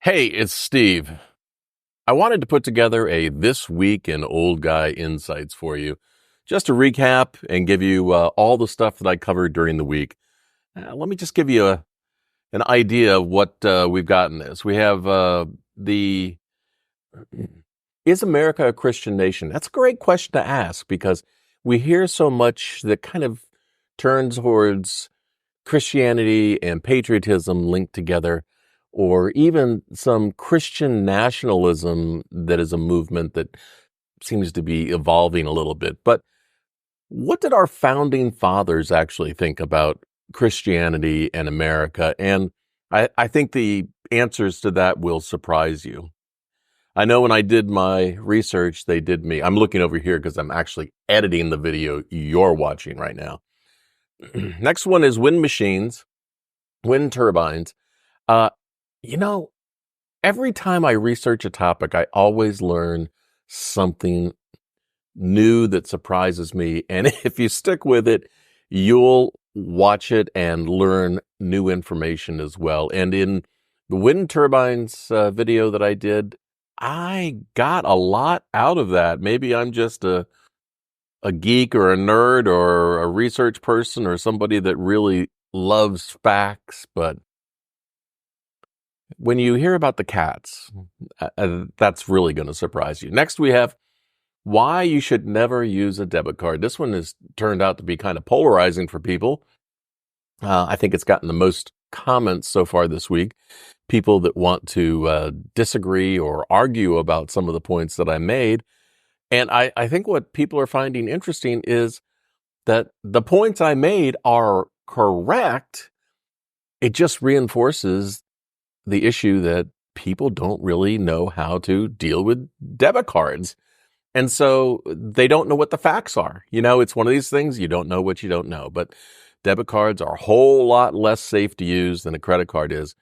Hey, it's Steve. I wanted to put together a This Week in Old Guy Insights for you, just to recap and give you all the stuff that I covered during the week. Let me just give you an idea of what we've got in this. We have the Is America a Christian nation? That's a great question to ask because we hear so much that kind of turns towards Christianity and patriotism linked together, or even some Christian nationalism that is a movement that seems to be evolving a little bit. But what did our founding fathers actually think about Christianity and America? And I think the answers to that will surprise you. I know when I did my research, they did me. I'm looking over here because I'm actually editing the video you're watching right now. Next one is wind machines, wind turbines. Uh, you know, every time I research a topic, I always learn something new that surprises me. And if you stick with it, you'll watch it and learn new information as well. And in the wind turbines video that I did, I got a lot out of that. Maybe I'm just a geek or a nerd or a research person or somebody that really loves facts, but when you hear about the cats, that's really going to surprise you. Next, we have why you should never use a debit card. This one has turned out to be kind of polarizing for people. I think it's gotten the most comments so far this week. People that want to disagree or argue about some of the points that I made. And I think what people are finding interesting is that the points I made are correct. It just reinforces the issue that people don't really know how to deal with debit cards. And so they don't know what the facts are. You know, it's one of these things, you don't know what you don't know. But debit cards are a whole lot less safe to use than a credit card is.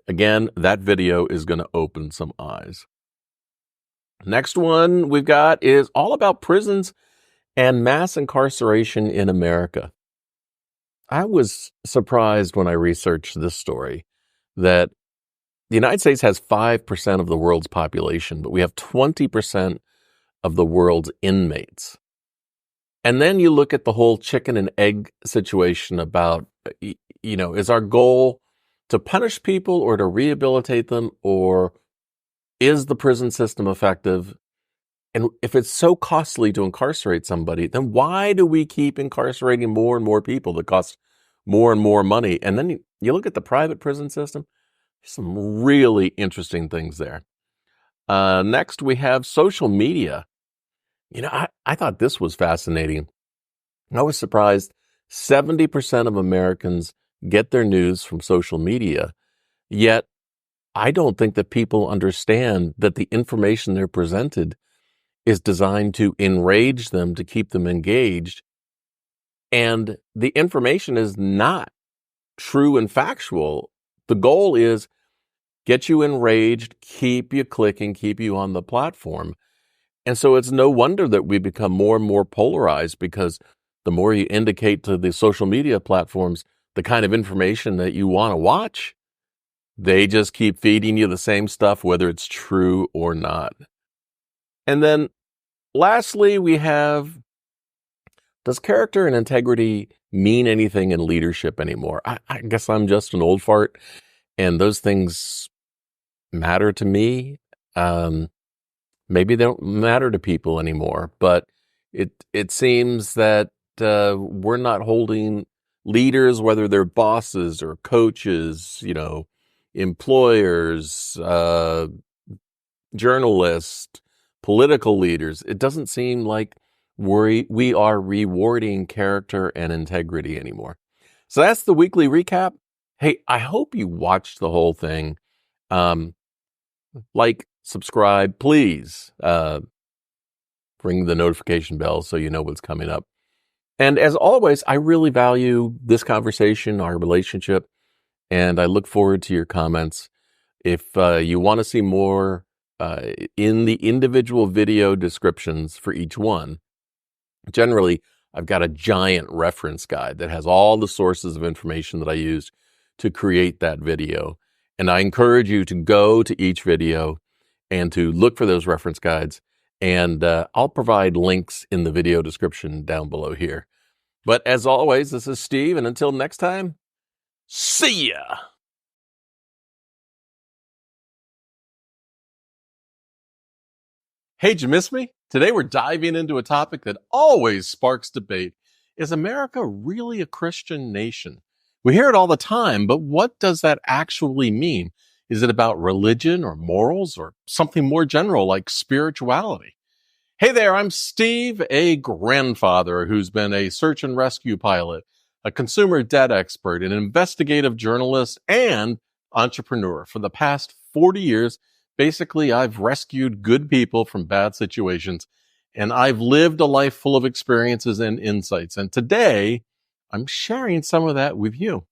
Again, that video is going to open some eyes. Next one we've got is all about prisons and mass incarceration in America. I was surprised when I researched this story that the United States has 5% of the world's population, but we have 20% of the world's inmates. And then you look at the whole chicken and egg situation about, is our goal to punish people or to rehabilitate them, or is the prison system effective? And if it's so costly to incarcerate somebody, then why do we keep incarcerating more and more people that cost more and more money? And then you look at the private prison system, some really interesting things there. Next, we have social media. I thought this was fascinating. I was surprised 70% of Americans get their news from social media, yet I don't think that people understand that the information they're presented is designed to enrage them, to keep them engaged. And the information is not true and factual. The goal is get you enraged, keep you clicking, keep you on the platform. And so it's no wonder that we become more and more polarized, because the more you indicate to the social media platforms the kind of information that you want to watch, they just keep feeding you the same stuff, whether it's true or not. And then lastly, we have, does character and integrity mean anything in leadership anymore? I guess I'm just an old fart, and those things matter to me. Maybe they don't matter to people anymore, but it seems that we're not holding leaders, whether they're bosses or coaches, employers, journalists, political leaders. It doesn't seem like we are rewarding character and integrity anymore. So that's the weekly recap. Hey, I hope you watched the whole thing. Like, subscribe, please. Ring the notification bell so you know what's coming up. And as always, I really value this conversation, our relationship, and I look forward to your comments. If you want to see more in the individual video descriptions for each one, generally, I've got a giant reference guide that has all the sources of information that I used to create that video. And I encourage you to go to each video and to look for those reference guides. And I'll provide links in the video description down below here. But as always, this is Steve, and until next time, see ya! Hey, did you miss me? Today we're diving into a topic that always sparks debate. Is America really a Christian nation? We hear it all the time, but what does that actually mean? Is it about religion or morals or something more general like spirituality? Hey there, I'm Steve, a grandfather who's been a search and rescue pilot, a consumer debt expert, an investigative journalist, and entrepreneur. For the past 40 years, basically, I've rescued good people from bad situations, and I've lived a life full of experiences and insights. And today, I'm sharing some of that with you.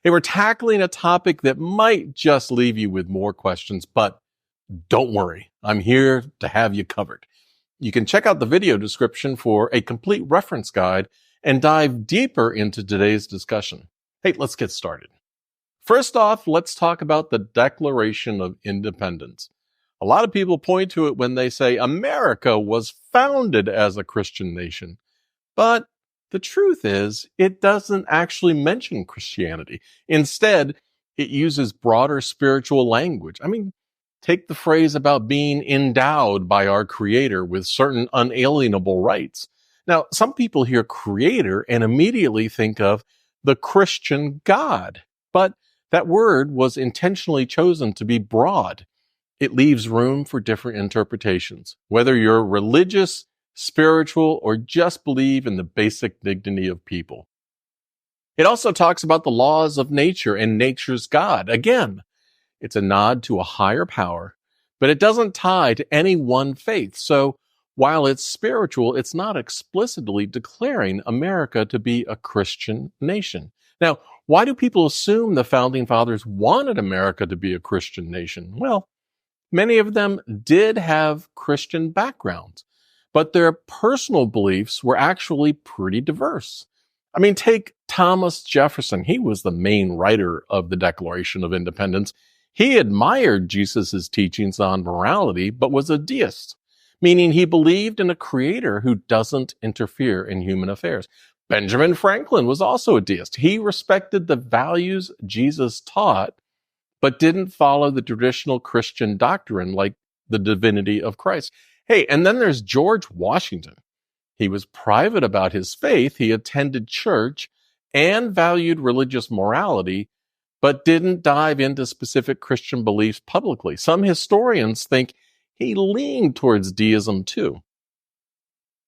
Hey, we're tackling a topic that might just leave you with more questions, but don't worry. I'm here to have you covered. You can check out the video description for a complete reference guide and dive deeper into today's discussion. Hey, let's get started. First off, let's talk about the Declaration of Independence. A lot of people point to it when they say America was founded as a Christian nation. But the truth is, it doesn't actually mention Christianity. Instead, it uses broader spiritual language. Take the phrase about being endowed by our Creator with certain unalienable rights. Now, some people hear Creator and immediately think of the Christian God, but that word was intentionally chosen to be broad. It leaves room for different interpretations, whether you're religious, spiritual, or just believe in the basic dignity of people. It also talks about the laws of nature and nature's God. Again, it's a nod to a higher power, but it doesn't tie to any one faith. So while it's spiritual, it's not explicitly declaring America to be a Christian nation. Now, why do people assume the founding fathers wanted America to be a Christian nation? Well, many of them did have Christian backgrounds, but their personal beliefs were actually pretty diverse. Take Thomas Jefferson. He was the main writer of the Declaration of Independence. He admired Jesus' teachings on morality, but was a deist, meaning he believed in a creator who doesn't interfere in human affairs. Benjamin Franklin was also a deist. He respected the values Jesus taught, but didn't follow the traditional Christian doctrine like the divinity of Christ. Hey, and then there's George Washington. He was private about his faith. He attended church and valued religious morality, but didn't dive into specific Christian beliefs publicly. Some historians think he leaned towards deism too.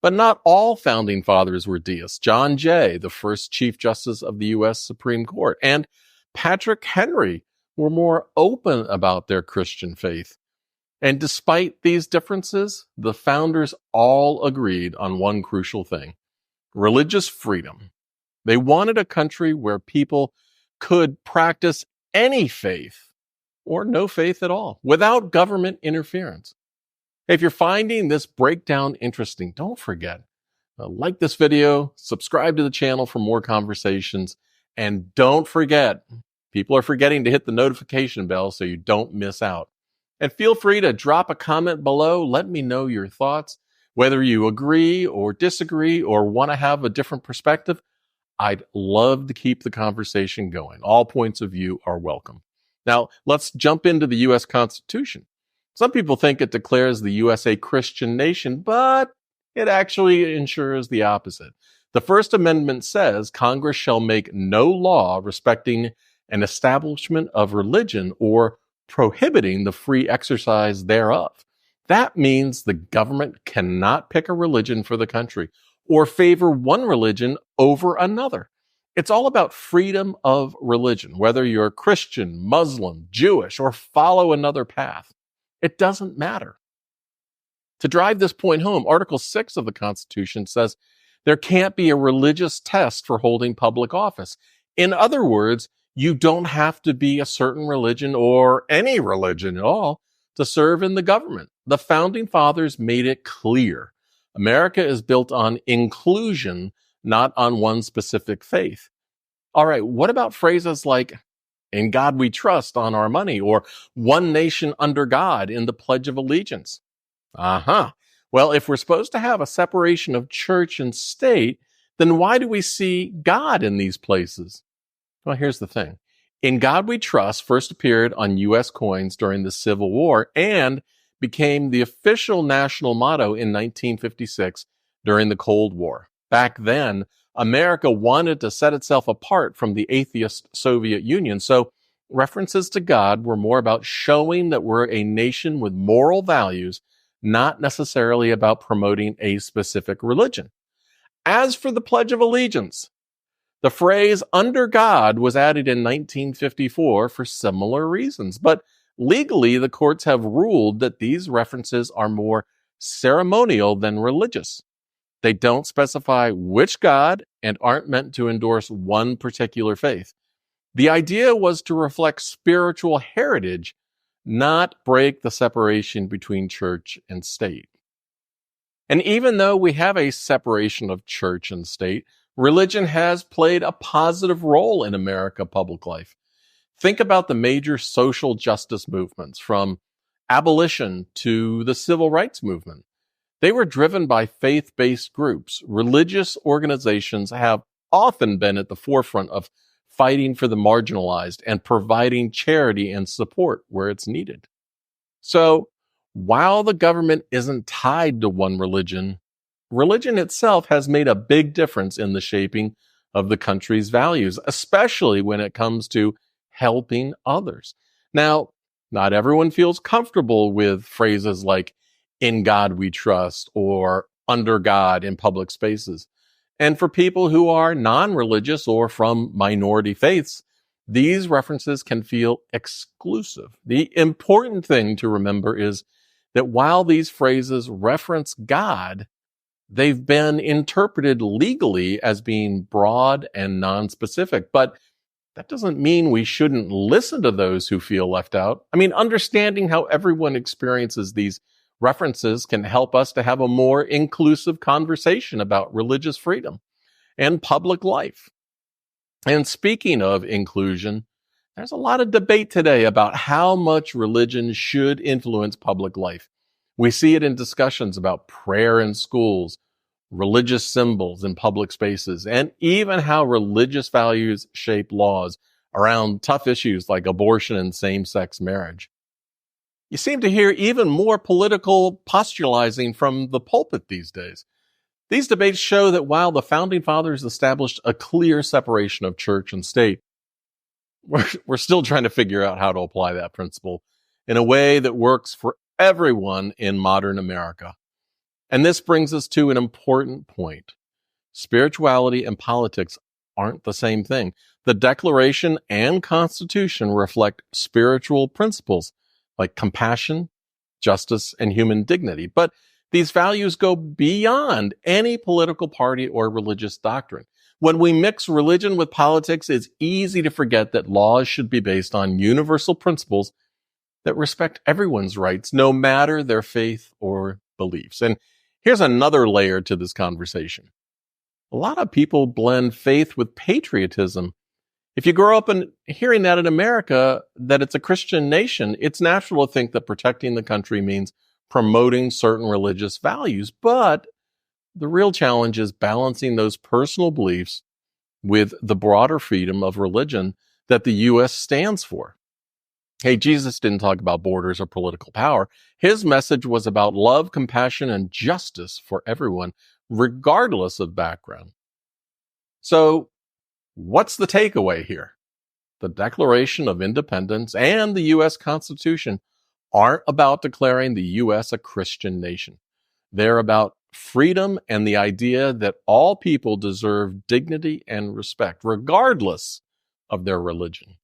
But not all founding fathers were deists. John Jay, the first Chief Justice of the U.S. Supreme Court, and Patrick Henry were more open about their Christian faith. And despite these differences, the founders all agreed on one crucial thing: religious freedom. They wanted a country where people could practice any faith or no faith at all without government interference. If you're finding this breakdown interesting, don't forget, like this video, subscribe to the channel for more conversations, and don't forget, people are forgetting to hit the notification bell so you don't miss out. And feel free to drop a comment below. Let me know your thoughts, whether you agree or disagree or want to have a different perspective. I'd love to keep the conversation going. All points of view are welcome. Now, let's jump into the U.S. Constitution. Some people think it declares the U.S. a Christian nation, but it actually ensures the opposite. The First Amendment says Congress shall make no law respecting an establishment of religion or prohibiting the free exercise thereof. That means the government cannot pick a religion for the country or favor one religion over another. It's all about freedom of religion, whether you're Christian, Muslim, Jewish, or follow another path. It doesn't matter. To drive this point home, Article 6 of the Constitution says there can't be a religious test for holding public office. In other words, you don't have to be a certain religion or any religion at all to serve in the government. The Founding Fathers made it clear. America is built on inclusion, not on one specific faith. All right, what about phrases like In God we trust on our money, or one nation under God in the Pledge of Allegiance. Uh-huh. Well, if we're supposed to have a separation of church and state, then why do we see God in these places? Well, here's the thing. In God We Trust first appeared on U.S. coins during the Civil War and became the official national motto in 1956 during the Cold War. Back then, America wanted to set itself apart from the atheist Soviet Union, so references to God were more about showing that we're a nation with moral values, not necessarily about promoting a specific religion. As for the Pledge of Allegiance, the phrase under God was added in 1954 for similar reasons, but legally the courts have ruled that these references are more ceremonial than religious. They don't specify which God and aren't meant to endorse one particular faith. The idea was to reflect spiritual heritage, not break the separation between church and state. And even though we have a separation of church and state, religion has played a positive role in American public life. Think about the major social justice movements, from abolition to the civil rights movement. They were driven by faith-based groups. Religious organizations have often been at the forefront of fighting for the marginalized and providing charity and support where it's needed. So, while the government isn't tied to one religion, religion itself has made a big difference in the shaping of the country's values, especially when it comes to helping others. Now, not everyone feels comfortable with phrases like "in God we trust" or "under God" in public spaces. And for people who are non-religious or from minority faiths, these references can feel exclusive. The important thing to remember is that while these phrases reference God, they've been interpreted legally as being broad and non-specific. But that doesn't mean we shouldn't listen to those who feel left out. I mean, understanding how everyone experiences these references can help us to have a more inclusive conversation about religious freedom and public life. And speaking of inclusion, there's a lot of debate today about how much religion should influence public life. We see it in discussions about prayer in schools, religious symbols in public spaces, and even how religious values shape laws around tough issues like abortion and same-sex marriage. You seem to hear even more political postulizing from the pulpit these days. These debates show that while the Founding Fathers established a clear separation of church and state, we're still trying to figure out how to apply that principle in a way that works for everyone in modern America. And this brings us to an important point. Spirituality and politics aren't the same thing. The Declaration and Constitution reflect spiritual principles like compassion, justice, and human dignity. But these values go beyond any political party or religious doctrine. When we mix religion with politics, it's easy to forget that laws should be based on universal principles that respect everyone's rights, no matter their faith or beliefs. And here's another layer to this conversation. A lot of people blend faith with patriotism. If you grow up hearing that in America, that it's a Christian nation, it's natural to think that protecting the country means promoting certain religious values. But the real challenge is balancing those personal beliefs with the broader freedom of religion that the U.S. stands for. Hey, Jesus didn't talk about borders or political power. His message was about love, compassion, and justice for everyone, regardless of background. So, what's the takeaway here? The Declaration of Independence and the U.S. Constitution aren't about declaring the U.S. a Christian nation. They're about freedom and the idea that all people deserve dignity and respect, regardless of their religion.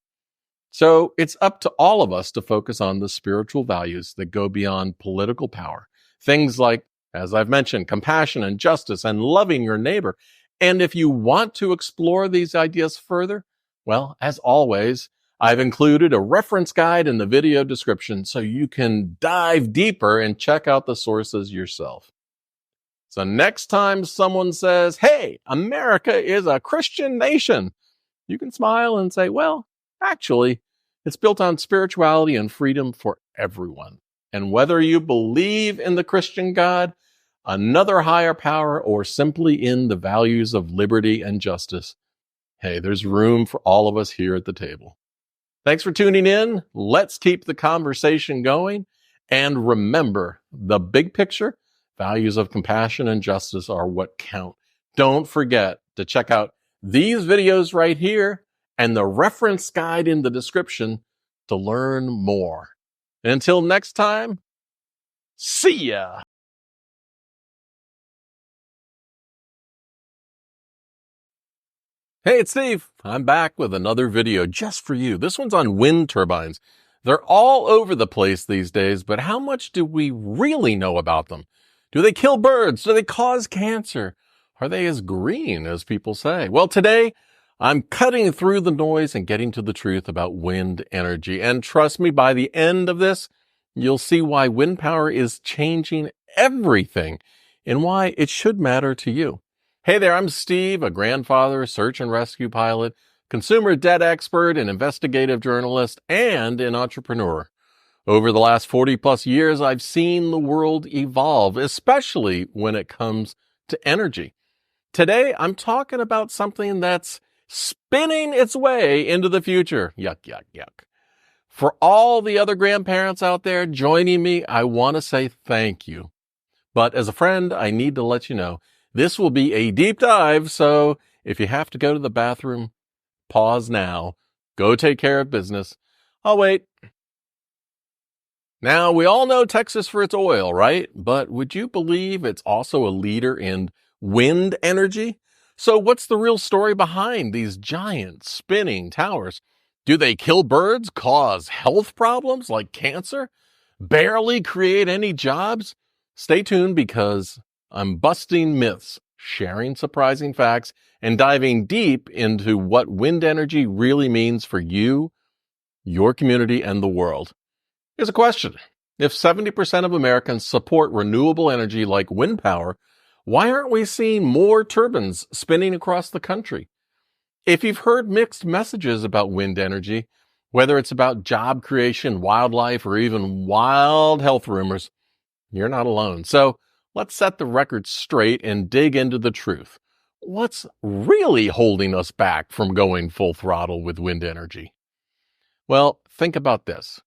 So it's up to all of us to focus on the spiritual values that go beyond political power. Things like, as I've mentioned, compassion and justice and loving your neighbor. And if you want to explore these ideas further, well, as always, I've included a reference guide in the video description so you can dive deeper and check out the sources yourself. So next time someone says, "Hey, America is a Christian nation," you can smile and say, "Well, Actually, it's built on spirituality and freedom for everyone. And whether you believe in the Christian God, another higher power, or simply in the values of liberty and justice, hey, there's room for all of us here at the table. Thanks for tuning in. Let's keep the conversation going. And remember, the big picture, values of compassion and justice are what count. Don't forget to check out these videos right here and the reference guide in the description to learn more. And until next time, see ya. Hey, it's Steve. I'm back with another video just for you. This one's on wind turbines. They're all over the place these days, but how much do we really know about them? Do they kill birds? Do they cause cancer? Are they as green as people say? Well, today I'm cutting through the noise and getting to the truth about wind energy. And trust me, by the end of this, you'll see why wind power is changing everything and why it should matter to you. Hey there, I'm Steve, a grandfather, search and rescue pilot, consumer debt expert, an investigative journalist, and an entrepreneur. Over the last 40 plus years, I've seen the world evolve, especially when it comes to energy. Today, I'm talking about something that's spinning its way into the future. Yuck, yuck, yuck. For all the other grandparents out there joining me, I want to say thank you. But as a friend, I need to let you know, this will be a deep dive, so if you have to go to the bathroom, pause now. Go take care of business. I'll wait. Now, we all know Texas for its oil, right? But would you believe it's also a leader in wind energy? So what's the real story behind these giant spinning towers? Do they kill birds, cause health problems like cancer, barely create any jobs? Stay tuned because I'm busting myths, sharing surprising facts, and diving deep into what wind energy really means for you, your community, and the world. Here's a question. If 70% of Americans support renewable energy like wind power, why aren't we seeing more turbines spinning across the country? If you've heard mixed messages about wind energy, whether it's about job creation, wildlife, or even wild health rumors, you're not alone. So let's set the record straight and dig into the truth. What's really holding us back from going full throttle with wind energy? Well, think about this.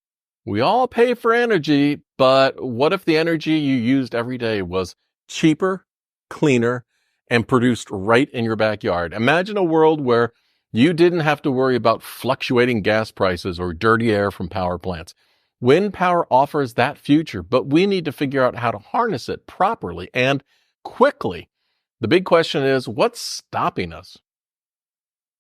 We all pay for energy, but what if the energy you used every day was cheaper, cleaner, and produced right in your backyard? Imagine a world where you didn't have to worry about fluctuating gas prices or dirty air from power plants. Wind power offers that future, but we need to figure out how to harness it properly and quickly. The big question is, what's stopping us?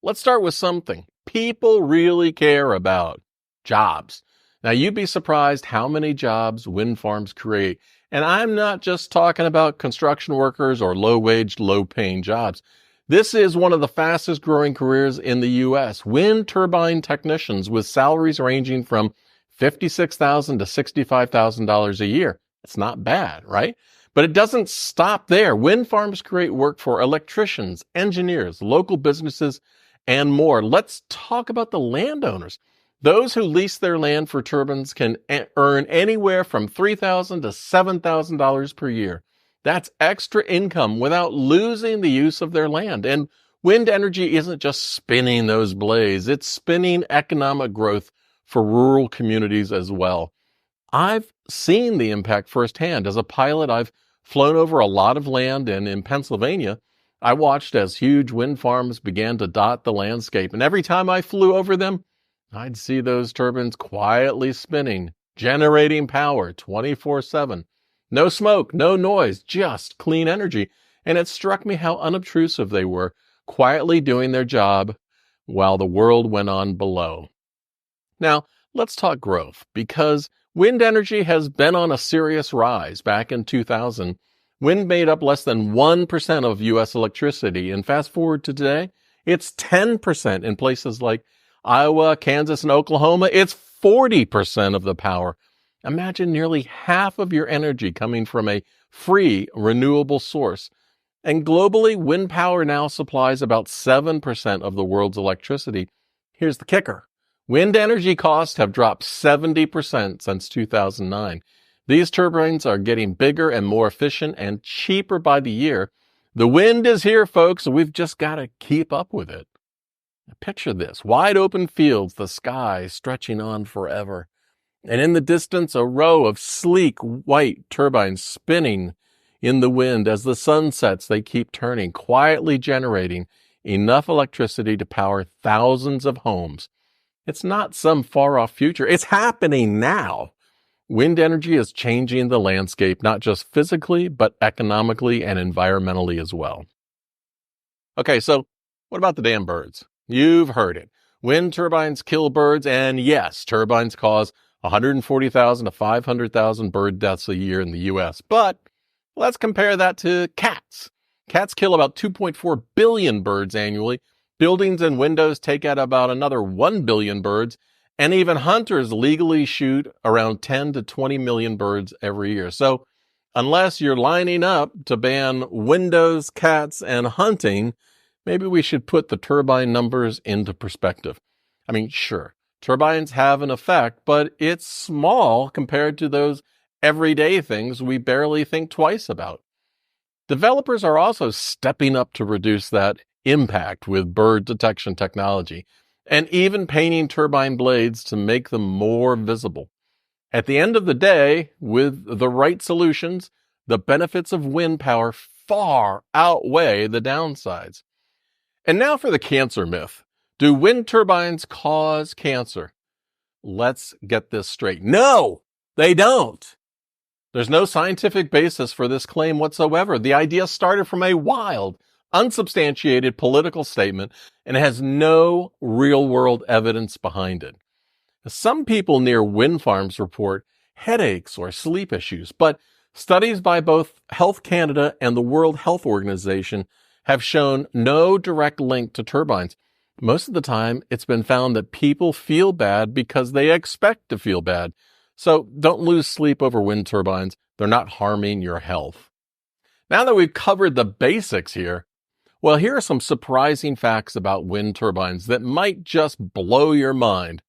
Let's start with something people really care about: jobs. Now, you'd be surprised how many jobs wind farms create. And I'm not just talking about construction workers or low-wage, low-paying jobs. This is one of the fastest growing careers in the U.S. Wind turbine technicians with salaries ranging from $56,000 to $65,000 a year. It's not bad, right? But it doesn't stop there. Wind farms create work for electricians, engineers, local businesses, and more. Let's talk about the landowners. Those who lease their land for turbines can earn anywhere from $3,000 to $7,000 per year. That's extra income without losing the use of their land. And wind energy isn't just spinning those blades, it's spinning economic growth for rural communities as well. I've seen the impact firsthand. As a pilot, I've flown over a lot of land, and in Pennsylvania, I watched as huge wind farms began to dot the landscape. And every time I flew over them, I'd see those turbines quietly spinning, generating power 24/7. No smoke, no noise, just clean energy. And it struck me how unobtrusive they were, quietly doing their job while the world went on below. Now, let's talk growth, because wind energy has been on a serious rise. Back in 2000, wind made up less than 1% of U.S. electricity. And fast forward to today, it's 10% in places like Iowa, Kansas, and Oklahoma. It's 40% of the power. Imagine nearly half of your energy coming from a free, renewable source. And globally, wind power now supplies about 7% of the world's electricity. Here's the kicker. Wind energy costs have dropped 70% since 2009. These turbines are getting bigger and more efficient and cheaper by the year. The wind is here, folks, so we've just got to keep up with it. Picture this, wide open fields, the sky stretching on forever. And in the distance, a row of sleek white turbines spinning in the wind. As the sun sets, they keep turning, quietly generating enough electricity to power thousands of homes. It's not some far-off future. It's happening now. Wind energy is changing the landscape, not just physically, but economically and environmentally as well. Okay, so what about the damn birds? You've heard it. Wind turbines kill birds, and yes, turbines cause 140,000 to 500,000 bird deaths a year in the U.S. But let's compare that to cats. Cats kill about 2.4 billion birds annually. Buildings and windows take out about another 1 billion birds, and even hunters legally shoot around 10 to 20 million birds every year. So unless you're lining up to ban windows, cats, and hunting, maybe we should put the turbine numbers into perspective. I mean, sure, turbines have an effect, but it's small compared to those everyday things we barely think twice about. Developers are also stepping up to reduce that impact with bird detection technology, and even painting turbine blades to make them more visible. At the end of the day, with the right solutions, the benefits of wind power far outweigh the downsides. And now for the cancer myth. Do wind turbines cause cancer? Let's get this straight. No, they don't. There's no scientific basis for this claim whatsoever. The idea started from a wild, unsubstantiated political statement and has no real-world evidence behind it. Some people near wind farms report headaches or sleep issues, but studies by both Health Canada and the World Health Organization have shown no direct link to turbines. Most of the time, it's been found that people feel bad because they expect to feel bad. So don't lose sleep over wind turbines. They're not harming your health. Now that we've covered the basics here, well, here are some surprising facts about wind turbines that might just blow your mind.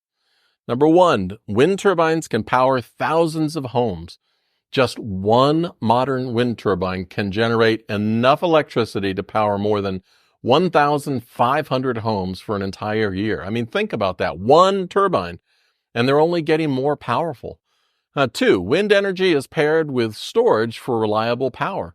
Number one, wind turbines can power thousands of homes. Just one modern wind turbine can generate enough electricity to power more than 1,500 homes for an entire year. I mean, think about that. One turbine, and they're only getting more powerful. Two, wind energy is paired with storage for reliable power.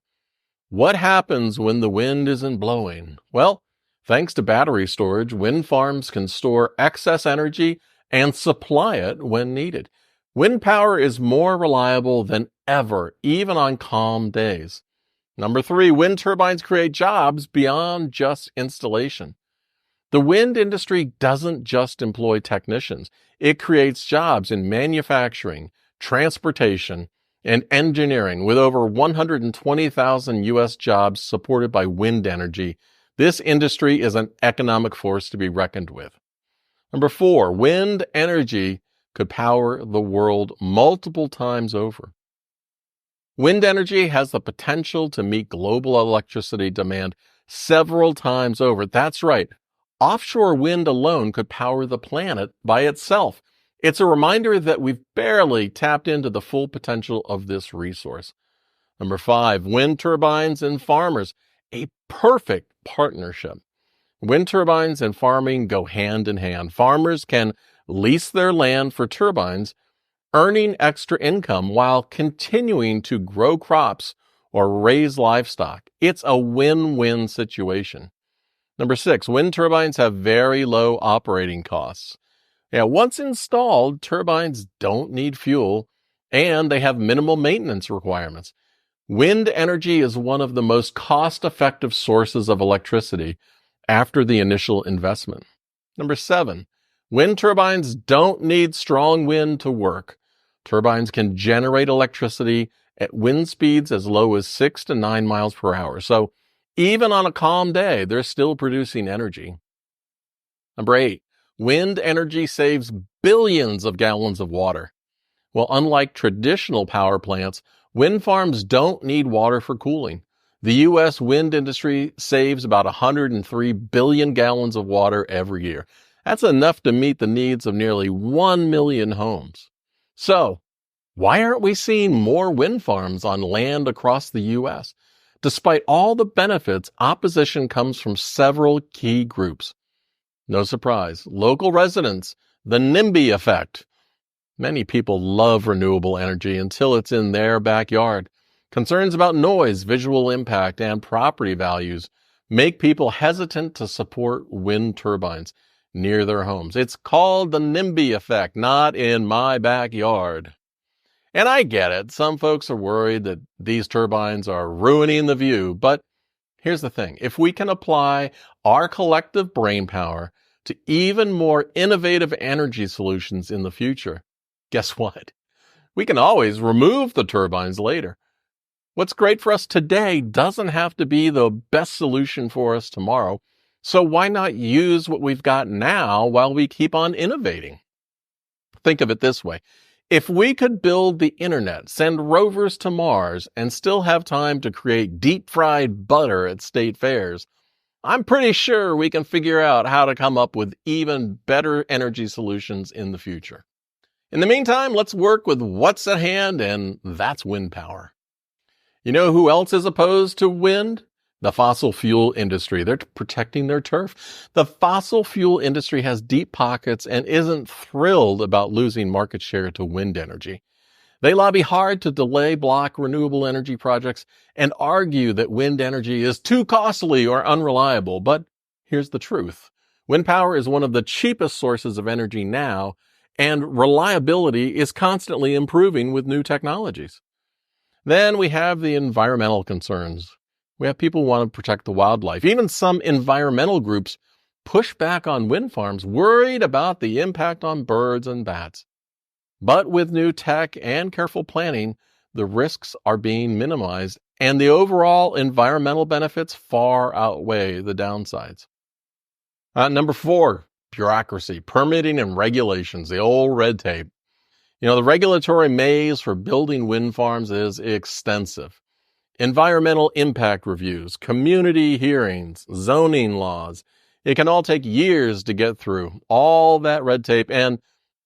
What happens when the wind isn't blowing? Well, thanks to battery storage, wind farms can store excess energy and supply it when needed. Wind power is more reliable than ever, even on calm days. Number three, wind turbines create jobs beyond just installation. The wind industry doesn't just employ technicians. It creates jobs in manufacturing, transportation, and engineering, with over 120,000 U.S. jobs supported by wind energy. This industry is an economic force to be reckoned with. Number four, wind energy could power the world multiple times over. Wind energy has the potential to meet global electricity demand several times over. That's right. Offshore wind alone could power the planet by itself. It's a reminder that we've barely tapped into the full potential of this resource. Number five, wind turbines and farmers, a perfect partnership. Wind turbines and farming go hand in hand. Farmers can lease their land for turbines, earning extra income while continuing to grow crops or raise livestock. It's a win-win situation. Number six, wind turbines have very low operating costs. Once installed, turbines don't need fuel, and they have minimal maintenance requirements. Wind energy is one of the most cost-effective sources of electricity after the initial investment. Number seven, wind turbines don't need strong wind to work. Turbines can generate electricity at wind speeds as low as 6 to 9 miles per hour. So even on a calm day, they're still producing energy. Number eight, wind energy saves billions of gallons of water. Well, unlike traditional power plants, wind farms don't need water for cooling. The U.S. wind industry saves about 103 billion gallons of water every year. That's enough to meet the needs of nearly 1 million homes. So, why aren't we seeing more wind farms on land across the U.S.? Despite all the benefits, opposition comes from several key groups. No surprise, local residents, the NIMBY effect. Many people love renewable energy until it's in their backyard. Concerns about noise, visual impact, and property values make people hesitant to support wind turbines near their homes. It's called the NIMBY effect, not in my backyard. And I get it. Some folks are worried that these turbines are ruining the view. But here's the thing. If we can apply our collective brainpower to even more innovative energy solutions in the future, guess what? We can always remove the turbines later. What's great for us today doesn't have to be the best solution for us tomorrow. So why not use what we've got now while we keep on innovating? Think of it this way. If we could build the internet, send rovers to Mars, and still have time to create deep-fried butter at state fairs, I'm pretty sure we can figure out how to come up with even better energy solutions in the future. In the meantime, let's work with what's at hand, and that's wind power. You know who else is opposed to wind? The fossil fuel industry. They're protecting their turf. The fossil fuel industry has deep pockets and isn't thrilled about losing market share to wind energy. They lobby hard to delay block renewable energy projects and argue that wind energy is too costly or unreliable. But here's the truth. Wind power is one of the cheapest sources of energy now, and reliability is constantly improving with new technologies. Then we have the environmental concerns. We have people who want to protect the wildlife. Even some environmental groups push back on wind farms, worried about the impact on birds and bats. But with new tech and careful planning, the risks are being minimized, and the overall environmental benefits far outweigh the downsides. Number 4, bureaucracy, permitting and regulations, the old red tape. The regulatory maze for building wind farms is extensive. Environmental impact reviews, community hearings, zoning laws. It can all take years to get through all that red tape, and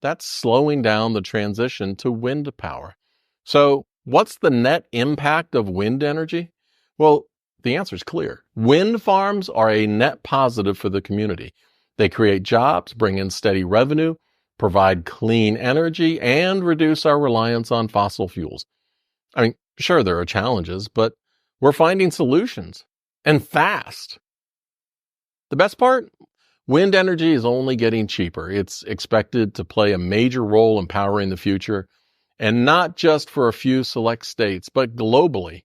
that's slowing down the transition to wind power. So what's the net impact of wind energy? Well, the answer is clear. Wind farms are a net positive for the community. They create jobs, bring in steady revenue, provide clean energy, and reduce our reliance on fossil fuels. Sure, there are challenges, but we're finding solutions, and fast. The best part? Wind energy is only getting cheaper. It's expected to play a major role in powering the future, and not just for a few select states, but globally.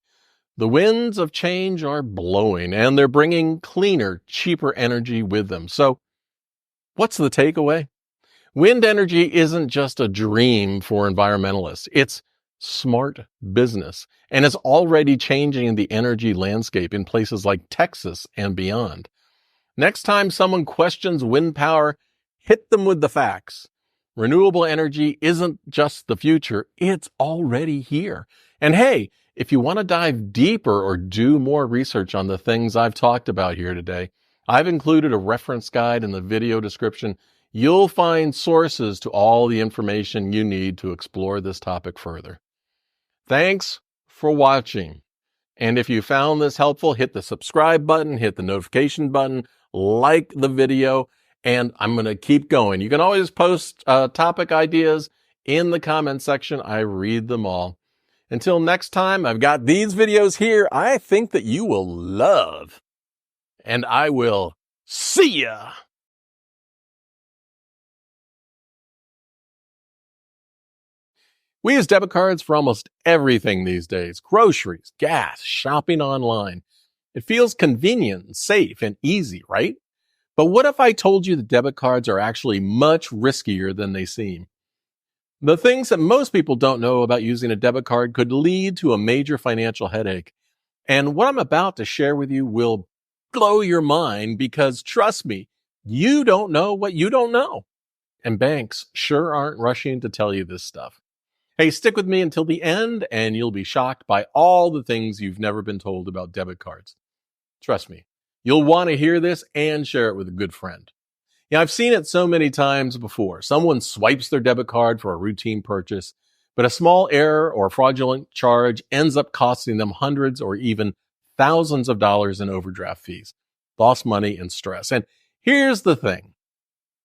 The winds of change are blowing, and they're bringing cleaner, cheaper energy with them. So, what's the takeaway? Wind energy isn't just a dream for environmentalists. It's smart business, and it's already changing the energy landscape in places like Texas and beyond. Next time someone questions wind power, hit them with the facts. Renewable energy isn't just the future, it's already here. And hey, if you want to dive deeper or do more research on the things I've talked about here today, I've included a reference guide in the video description. You'll find sources to all the information you need to explore this topic further. Thanks for watching. And if you found this helpful, hit the subscribe button, hit the notification button, like the video, and I'm going to keep going. You can always post topic ideas in the comment section. I read them all. Until next time, I've got these videos here I think that you will love. And I will see ya. We use debit cards for almost everything these days. Groceries, gas, shopping online. It feels convenient, safe, and easy, right? But what if I told you that debit cards are actually much riskier than they seem? The things that most people don't know about using a debit card could lead to a major financial headache. And what I'm about to share with you will blow your mind because, trust me, you don't know what you don't know. And banks sure aren't rushing to tell you this stuff. Hey, stick with me until the end, and you'll be shocked by all the things you've never been told about debit cards. Trust me, you'll want to hear this and share it with a good friend. Yeah, I've seen it so many times before. Someone swipes their debit card for a routine purchase, but a small error or fraudulent charge ends up costing them hundreds or even thousands of dollars in overdraft fees, lost money, and stress. And here's the thing.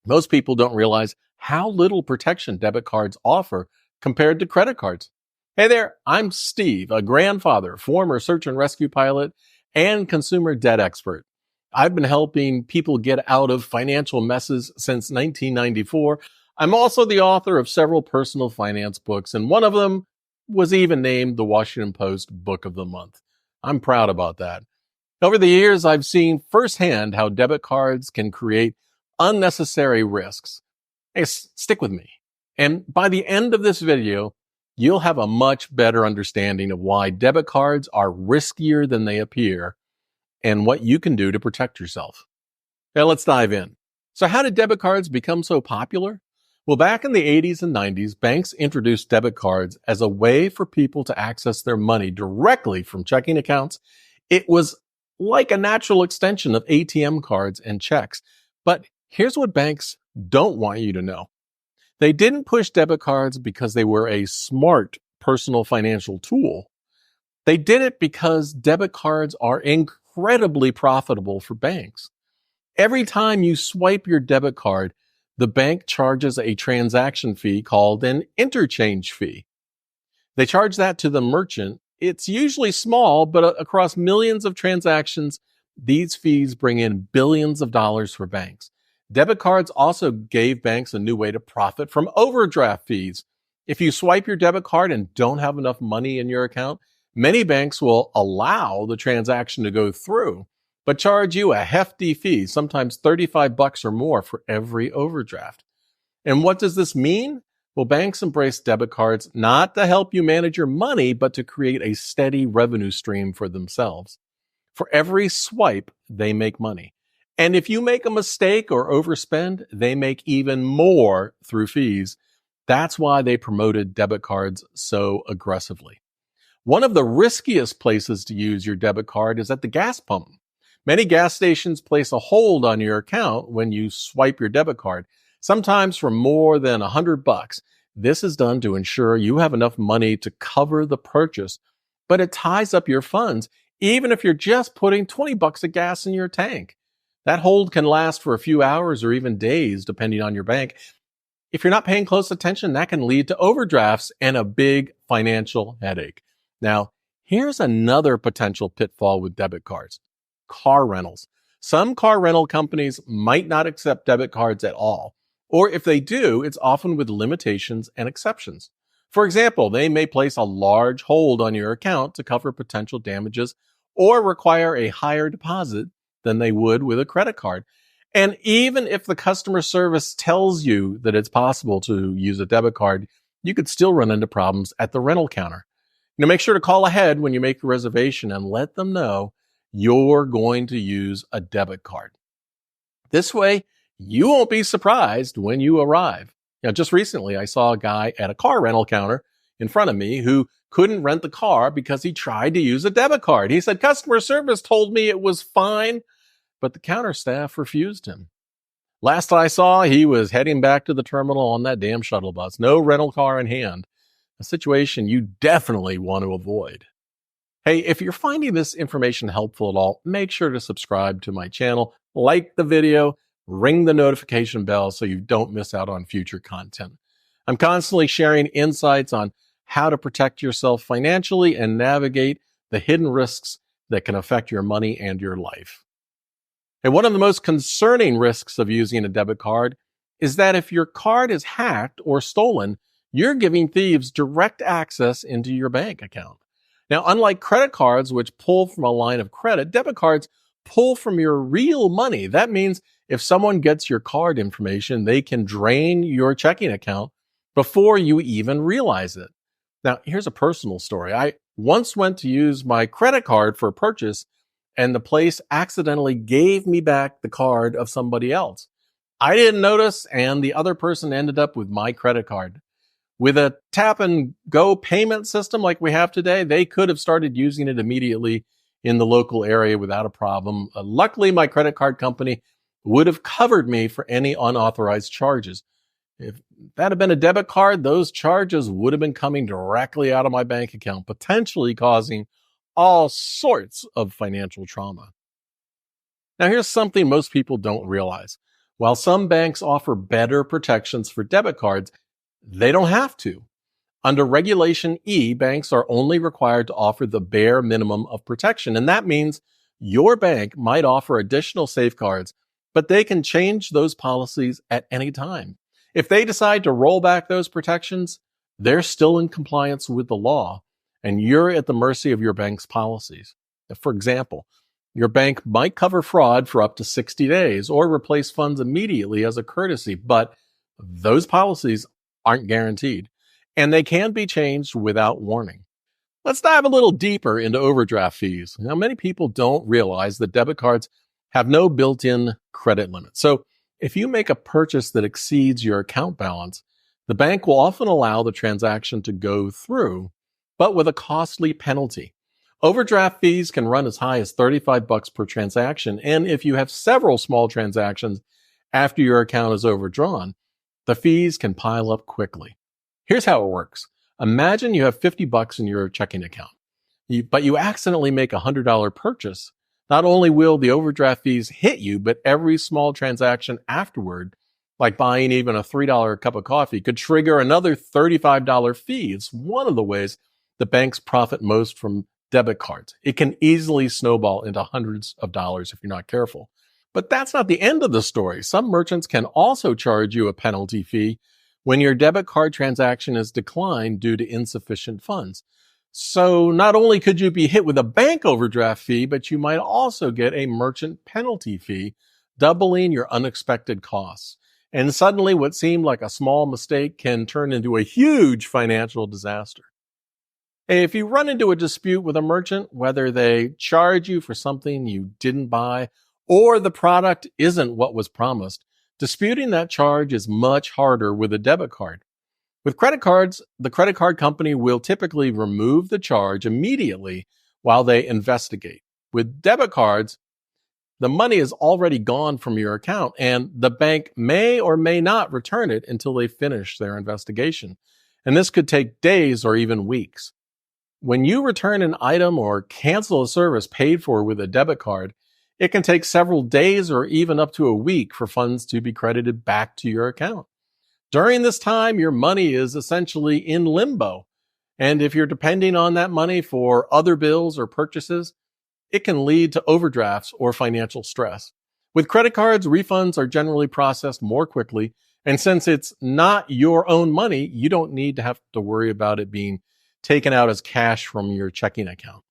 Most people don't realize how little protection debit cards offer compared to credit cards. Hey there, I'm Steve, a grandfather, former search and rescue pilot, and consumer debt expert. I've been helping people get out of financial messes since 1994. I'm also the author of several personal finance books, and one of them was even named the Washington Post Book of the Month. I'm proud about that. Over the years, I've seen firsthand how debit cards can create unnecessary risks. Hey, stick with me. And by the end of this video, you'll have a much better understanding of why debit cards are riskier than they appear and what you can do to protect yourself. Now let's dive in. So how did debit cards become so popular? Well, back in the 80s and 90s, banks introduced debit cards as a way for people to access their money directly from checking accounts. It was like a natural extension of ATM cards and checks. But here's what banks don't want you to know. They didn't push debit cards because they were a smart personal financial tool. They did it because debit cards are incredibly profitable for banks. Every time you swipe your debit card, the bank charges a transaction fee called an interchange fee. They charge that to the merchant. It's usually small, but across millions of transactions, these fees bring in billions of dollars for banks. Debit cards also gave banks a new way to profit from overdraft fees. If you swipe your debit card and don't have enough money in your account, many banks will allow the transaction to go through, but charge you a hefty fee, sometimes $35 or more for every overdraft. And what does this mean? Well, banks embrace debit cards not to help you manage your money, but to create a steady revenue stream for themselves. For every swipe, they make money. And if you make a mistake or overspend, they make even more through fees. That's why they promoted debit cards so aggressively. One of the riskiest places to use your debit card is at the gas pump. Many gas stations place a hold on your account when you swipe your debit card, sometimes for more than $100. This is done to ensure you have enough money to cover the purchase, but it ties up your funds, even if you're just putting $20 of gas in your tank. That hold can last for a few hours or even days, depending on your bank. If you're not paying close attention, that can lead to overdrafts and a big financial headache. Now, here's another potential pitfall with debit cards: car rentals. Some car rental companies might not accept debit cards at all, or if they do, it's often with limitations and exceptions. For example, they may place a large hold on your account to cover potential damages or require a higher deposit than they would with a credit card. And even if the customer service tells you that it's possible to use a debit card, you could still run into problems at the rental counter. Make sure to call ahead when you make a reservation and let them know you're going to use a debit card. This way, you won't be surprised when you arrive. Just recently, I saw a guy at a car rental counter in front of me who couldn't rent the car because he tried to use a debit card. He said, customer service told me it was fine, but the counter staff refused him. Last I saw, he was heading back to the terminal on that damn shuttle bus. No rental car in hand. A situation you definitely want to avoid. Hey, if you're finding this information helpful at all, make sure to subscribe to my channel, like the video, ring the notification bell so you don't miss out on future content. I'm constantly sharing insights on how to protect yourself financially and navigate the hidden risks that can affect your money and your life. And one of the most concerning risks of using a debit card is that if your card is hacked or stolen, you're giving thieves direct access into your bank account. Now, unlike credit cards, which pull from a line of credit, debit cards pull from your real money. That means if someone gets your card information, they can drain your checking account before you even realize it. Now, here's a personal story. I once went to use my credit card for a purchase, and the place accidentally gave me back the card of somebody else. I didn't notice, and the other person ended up with my credit card. With a tap and go payment system like we have today, they could have started using it immediately in the local area without a problem. Luckily, my credit card company would have covered me for any unauthorized charges. If that had been a debit card, those charges would have been coming directly out of my bank account, potentially causing all sorts of financial trauma. Now, here's something most people don't realize. While some banks offer better protections for debit cards, they don't have to. Under Regulation E, banks are only required to offer the bare minimum of protection, and that means your bank might offer additional safeguards, but they can change those policies at any time. If they decide to roll back those protections, they're still in compliance with the law, and you're at the mercy of your bank's policies. For example, your bank might cover fraud for up to 60 days or replace funds immediately as a courtesy, but those policies aren't guaranteed, and they can be changed without warning. Let's dive a little deeper into overdraft fees. Now, many people don't realize that debit cards have no built-in credit limit. So if you make a purchase that exceeds your account balance, the bank will often allow the transaction to go through, but with a costly penalty. Overdraft fees can run as high as $35 per transaction, and if you have several small transactions after your account is overdrawn, the fees can pile up quickly. Here's how it works. Imagine you have $50 in your checking account, but you accidentally make a $100 purchase. Not only will the overdraft fees hit you, but every small transaction afterward, like buying even a $3 cup of coffee, could trigger another $35 fee. It's one of the ways the banks profit most from debit cards. It can easily snowball into hundreds of dollars if you're not careful. But that's not the end of the story. Some merchants can also charge you a penalty fee when your debit card transaction is declined due to insufficient funds. So not only could you be hit with a bank overdraft fee, but you might also get a merchant penalty fee, doubling your unexpected costs. And suddenly what seemed like a small mistake can turn into a huge financial disaster. If you run into a dispute with a merchant, whether they charge you for something you didn't buy or the product isn't what was promised, disputing that charge is much harder with a debit card. With credit cards, the credit card company will typically remove the charge immediately while they investigate. With debit cards, the money is already gone from your account, and the bank may or may not return it until they finish their investigation. And this could take days or even weeks. When you return an item or cancel a service paid for with a debit card, it can take several days or even up to a week for funds to be credited back to your account. During this time, your money is essentially in limbo. And if you're depending on that money for other bills or purchases, it can lead to overdrafts or financial stress. With credit cards, refunds are generally processed more quickly. And since it's not your own money, you don't need to have to worry about it being taken out as cash from your checking account.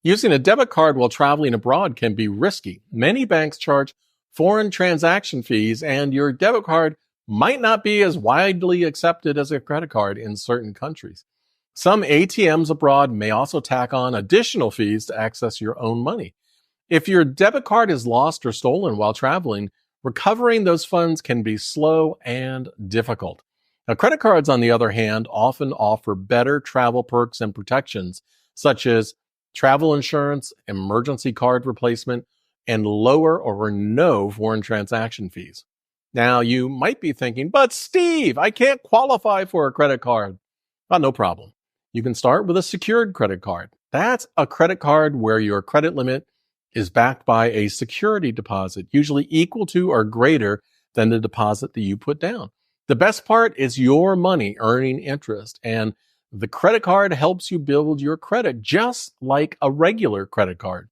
Using a debit card while traveling abroad can be risky. Many banks charge foreign transaction fees, and your debit card might not be as widely accepted as a credit card in certain countries. Some ATMs abroad may also tack on additional fees to access your own money. If your debit card is lost or stolen while traveling, recovering those funds can be slow and difficult. Now, credit cards, on the other hand, often offer better travel perks and protections, such as travel insurance, emergency card replacement, and lower or no foreign transaction fees. Now, you might be thinking, but Steve, I can't qualify for a credit card. Oh, no problem. You can start with a secured credit card. That's a credit card where your credit limit is backed by a security deposit, usually equal to or greater than the deposit that you put down. The best part is your money earning interest, and the credit card helps you build your credit just like a regular credit card.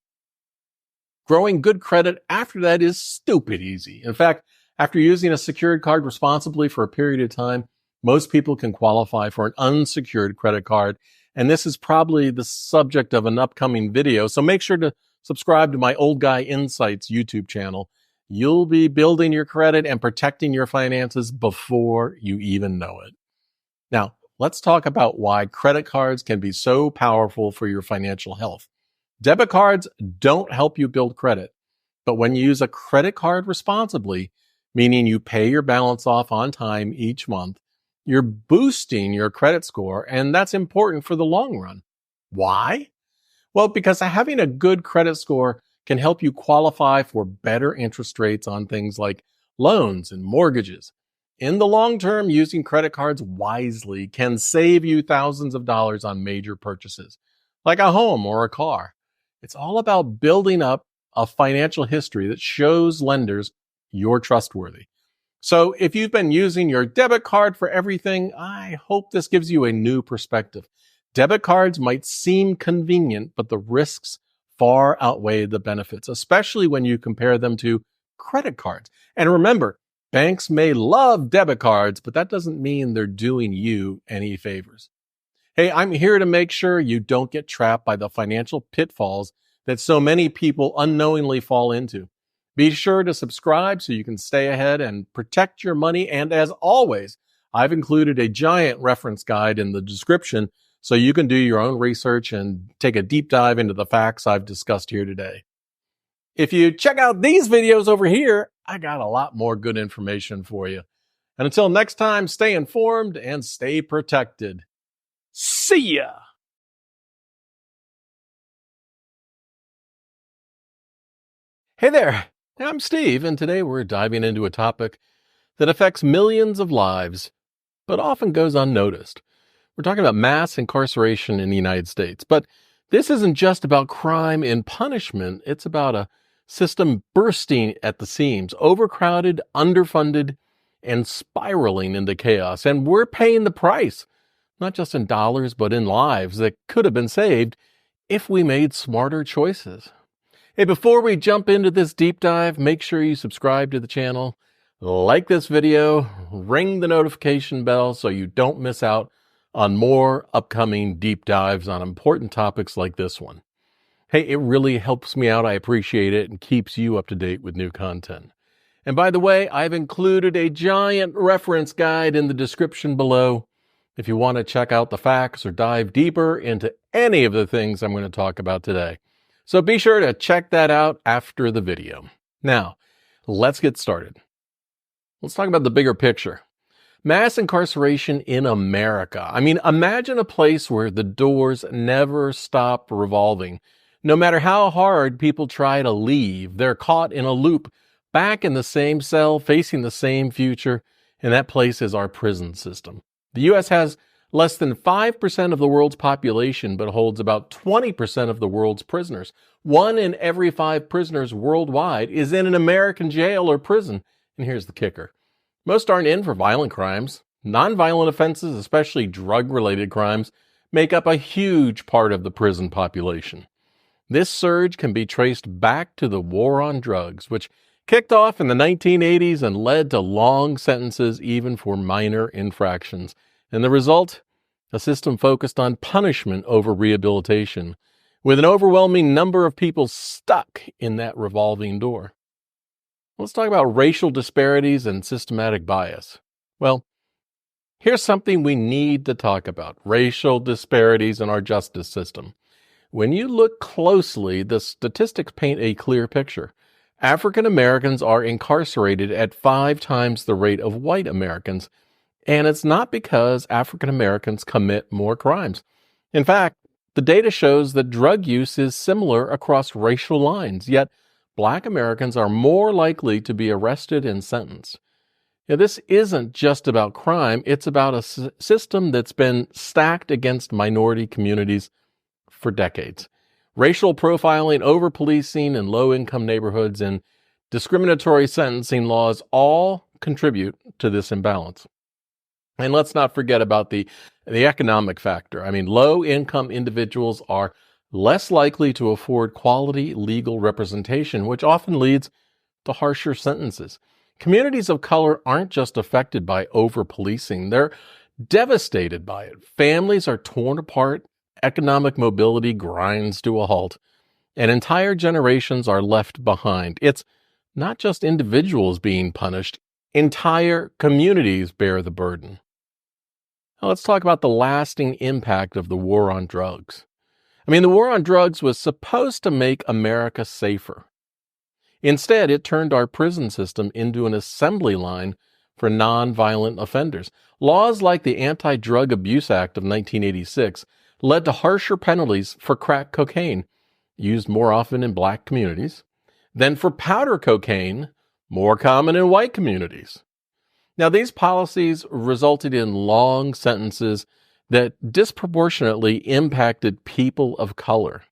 Growing good credit after that is stupid easy. In fact, after using a secured card responsibly for a period of time, most people can qualify for an unsecured credit card, and this is probably the subject of an upcoming video, so make sure to subscribe to my Old Guy Insights YouTube channel. You'll be building your credit and protecting your finances before you even know it. Now, let's talk about why credit cards can be so powerful for your financial health. Debit cards don't help you build credit, but when you use a credit card responsibly, meaning you pay your balance off on time each month, you're boosting your credit score, and that's important for the long run. Why? Well, because having a good credit score can help you qualify for better interest rates on things like loans and mortgages. In the long term, using credit cards wisely can save you thousands of dollars on major purchases, like a home or a car. It's all about building up a financial history that shows lenders you're trustworthy. So if you've been using your debit card for everything, I hope this gives you a new perspective. Debit cards might seem convenient, but the risks far outweigh the benefits, especially when you compare them to credit cards. And remember, banks may love debit cards, but that doesn't mean they're doing you any favors. Hey, I'm here to make sure you don't get trapped by the financial pitfalls that so many people unknowingly fall into. Be sure to subscribe so you can stay ahead and protect your money. And as always, I've included a giant reference guide in the description so you can do your own research and take a deep dive into the facts I've discussed here today. If you check out these videos over here, I got a lot more good information for you. And until next time, stay informed and stay protected. See ya! Hey there, I'm Steve, and today we're diving into a topic that affects millions of lives, but often goes unnoticed. We're talking about mass incarceration in the United States, but this isn't just about crime and punishment. It's about a system bursting at the seams, overcrowded, underfunded, and spiraling into chaos. And we're paying the price, not just in dollars, but in lives that could have been saved if we made smarter choices. Hey, before we jump into this deep dive, make sure you subscribe to the channel, like this video, ring the notification bell so you don't miss out on more upcoming deep dives on important topics like this one. Hey, it really helps me out. I appreciate it and keeps you up to date with new content. And by the way, I've included a giant reference guide in the description below if you want to check out the facts or dive deeper into any of the things I'm going to talk about today. So be sure to check that out after the video. Now, let's get started. Let's talk about the bigger picture. Mass incarceration in America. I mean, imagine a place where the doors never stop revolving. No matter how hard people try to leave, they're caught in a loop, back in the same cell, facing the same future, and that place is our prison system. The U.S. has less than 5% of the world's population, but holds about 20% of the world's prisoners. 1 in every 5 prisoners worldwide is in an American jail or prison. And here's the kicker. Most aren't in for violent crimes. Nonviolent offenses, especially drug-related crimes, make up a huge part of the prison population. This surge can be traced back to the war on drugs, which kicked off in the 1980s and led to long sentences even for minor infractions. And the result? A system focused on punishment over rehabilitation, with an overwhelming number of people stuck in that revolving door. Let's talk about racial disparities and systematic bias. Well, here's something we need to talk about: racial disparities in our justice system. When you look closely, the statistics paint a clear picture. African Americans are incarcerated at 5 times the rate of white Americans, and it's not because African Americans commit more crimes. In fact, the data shows that drug use is similar across racial lines, yet Black Americans are more likely to be arrested and sentenced. Now, this isn't just about crime, it's about a system that's been stacked against minority communities for decades. Racial profiling, over-policing in low-income neighborhoods, and discriminatory sentencing laws all contribute to this imbalance. And let's not forget about the economic factor. I mean, low-income individuals are less likely to afford quality legal representation, which often leads to harsher sentences. Communities of color aren't just affected by over-policing, they're devastated by it. Families are torn apart, economic mobility grinds to a halt, and entire generations are left behind. It's not just individuals being punished, entire communities bear the burden. Now let's talk about the lasting impact of the war on drugs. I mean, the war on drugs was supposed to make America safer. Instead, it turned our prison system into an assembly line for nonviolent offenders. Laws like the Anti-Drug Abuse Act of 1986 led to harsher penalties for crack cocaine. used more often in black communities, than for powder cocaine, more common in white communities. Now, these policies resulted in long sentences that disproportionately impacted people of color.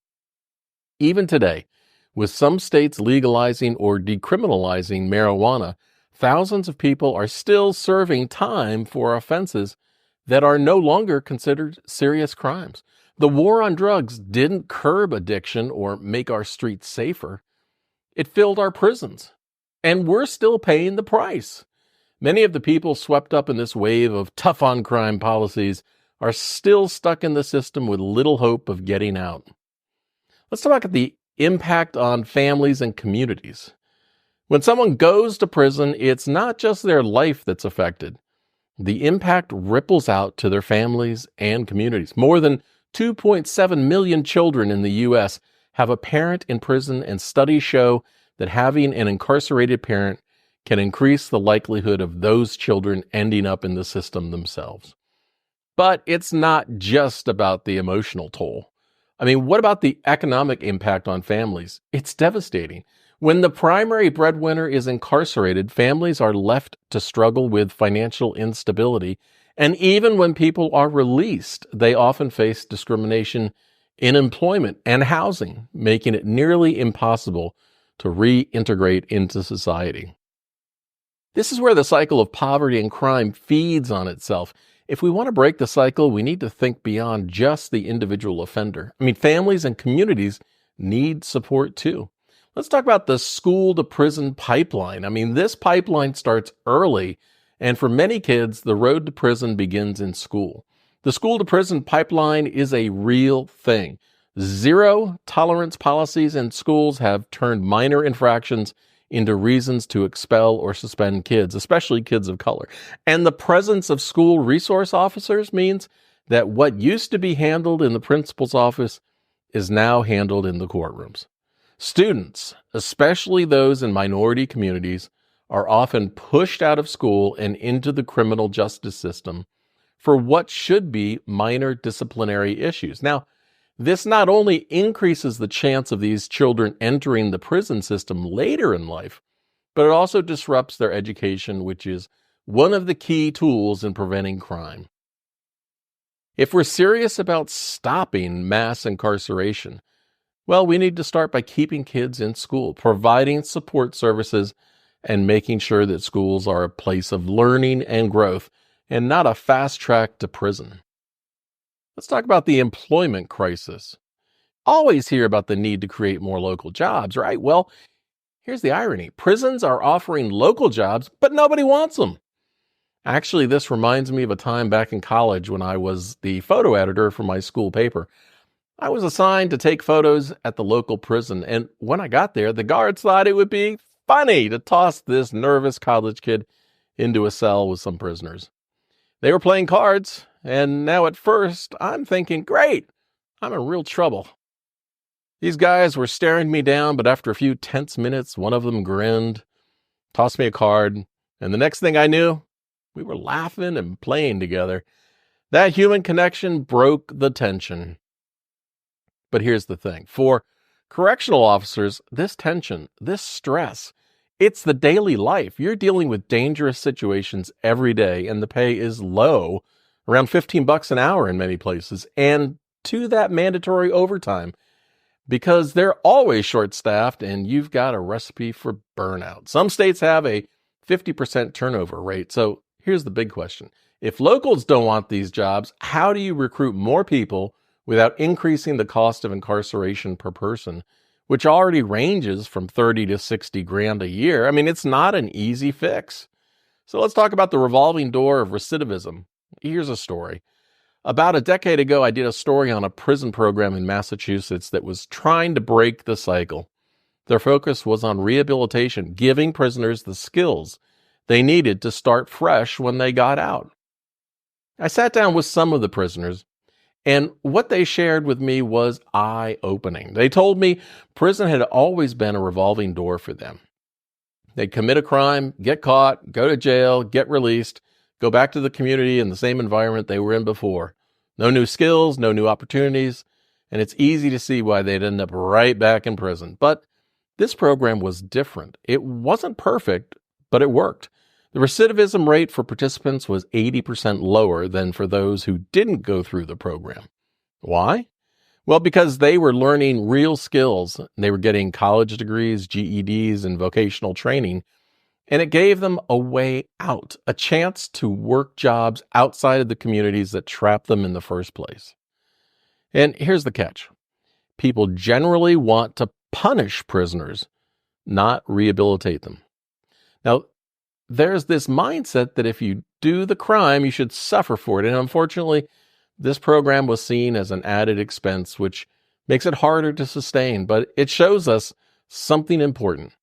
Even today, with some states legalizing or decriminalizing marijuana, thousands of people are still serving time for offenses that are no longer considered serious crimes. The war on drugs didn't curb addiction or make our streets safer. It filled our prisons, and we're still paying the price. Many of the people swept up in this wave of tough-on-crime policies are still stuck in the system with little hope of getting out. Let's talk about the impact on families and communities. When someone goes to prison, it's not just their life that's affected. The impact ripples out to their families and communities. More than 2.7 million children in the U.S. have a parent in prison, and studies show that having an incarcerated parent can increase the likelihood of those children ending up in the system themselves. But it's not just about the emotional toll. I mean, what about the economic impact on families? It's devastating. When the primary breadwinner is incarcerated, families are left to struggle with financial instability. And even when people are released, they often face discrimination in employment and housing, making it nearly impossible to reintegrate into society. This is where the cycle of poverty and crime feeds on itself. If we want to break the cycle, we need to think beyond just the individual offender. I mean, families and communities need support too. Let's talk about the school-to-prison pipeline. I mean, this pipeline starts early, and for many kids, the road to prison begins in school. The school-to-prison pipeline is a real thing. Zero-tolerance policies in schools have turned minor infractions into reasons to expel or suspend kids, especially kids of color. And the presence of school resource officers means that what used to be handled in the principal's office is now handled in the courtrooms. Students, especially those in minority communities, are often pushed out of school and into the criminal justice system for what should be minor disciplinary issues. Now, this not only increases the chance of these children entering the prison system later in life, but it also disrupts their education, which is one of the key tools in preventing crime. If we're serious about stopping mass incarceration, well, we need to start by keeping kids in school, providing support services, and making sure that schools are a place of learning and growth, and not a fast track to prison. Let's talk about the employment crisis. Always hear about the need to create more local jobs, right? Well, here's the irony. Prisons are offering local jobs, but nobody wants them. Actually, this reminds me of a time back in college when I was the photo editor for my school paper. I was assigned to take photos at the local prison, and when I got there, the guards thought it would be funny to toss this nervous college kid into a cell with some prisoners. They were playing cards, and now at first, I'm thinking, great, I'm in real trouble. These guys were staring me down, but after a few tense minutes, one of them grinned, tossed me a card, and the next thing I knew, we were laughing and playing together. That human connection broke the tension. But here's the thing. For correctional officers, this tension, this stress, it's the daily life. You're dealing with dangerous situations every day, and the pay is low, around $15 an hour in many places, and to that mandatory overtime, because they're always short-staffed and you've got a recipe for burnout. Some states have a 50% turnover rate. So here's the big question. If locals don't want these jobs, how do you recruit more people without increasing the cost of incarceration per person, which already ranges from 30 to 60 grand a year? I mean, it's not an easy fix. So let's talk about the revolving door of recidivism. Here's a story. About a decade ago, I did a story on a prison program in Massachusetts that was trying to break the cycle. Their focus was on rehabilitation, giving prisoners the skills they needed to start fresh when they got out. I sat down with some of the prisoners, and what they shared with me was eye-opening. They told me prison had always been a revolving door for them. They'd commit a crime, get caught, go to jail, get released, go back to the community in the same environment they were in before. No new skills, no new opportunities. and it's easy to see why they'd end up right back in prison. But this program was different. It wasn't perfect, but it worked. The recidivism rate for participants was 80% lower than for those who didn't go through the program. Why? Well, because they were learning real skills. They were getting college degrees, GEDs, and vocational training, and it gave them a way out, a chance to work jobs outside of the communities that trapped them in the first place. And here's the catch. People generally want to punish prisoners, not rehabilitate them. Now, there's this mindset that if you do the crime, you should suffer for it. And unfortunately, this program was seen as an added expense, which makes it harder to sustain. But it shows us something important.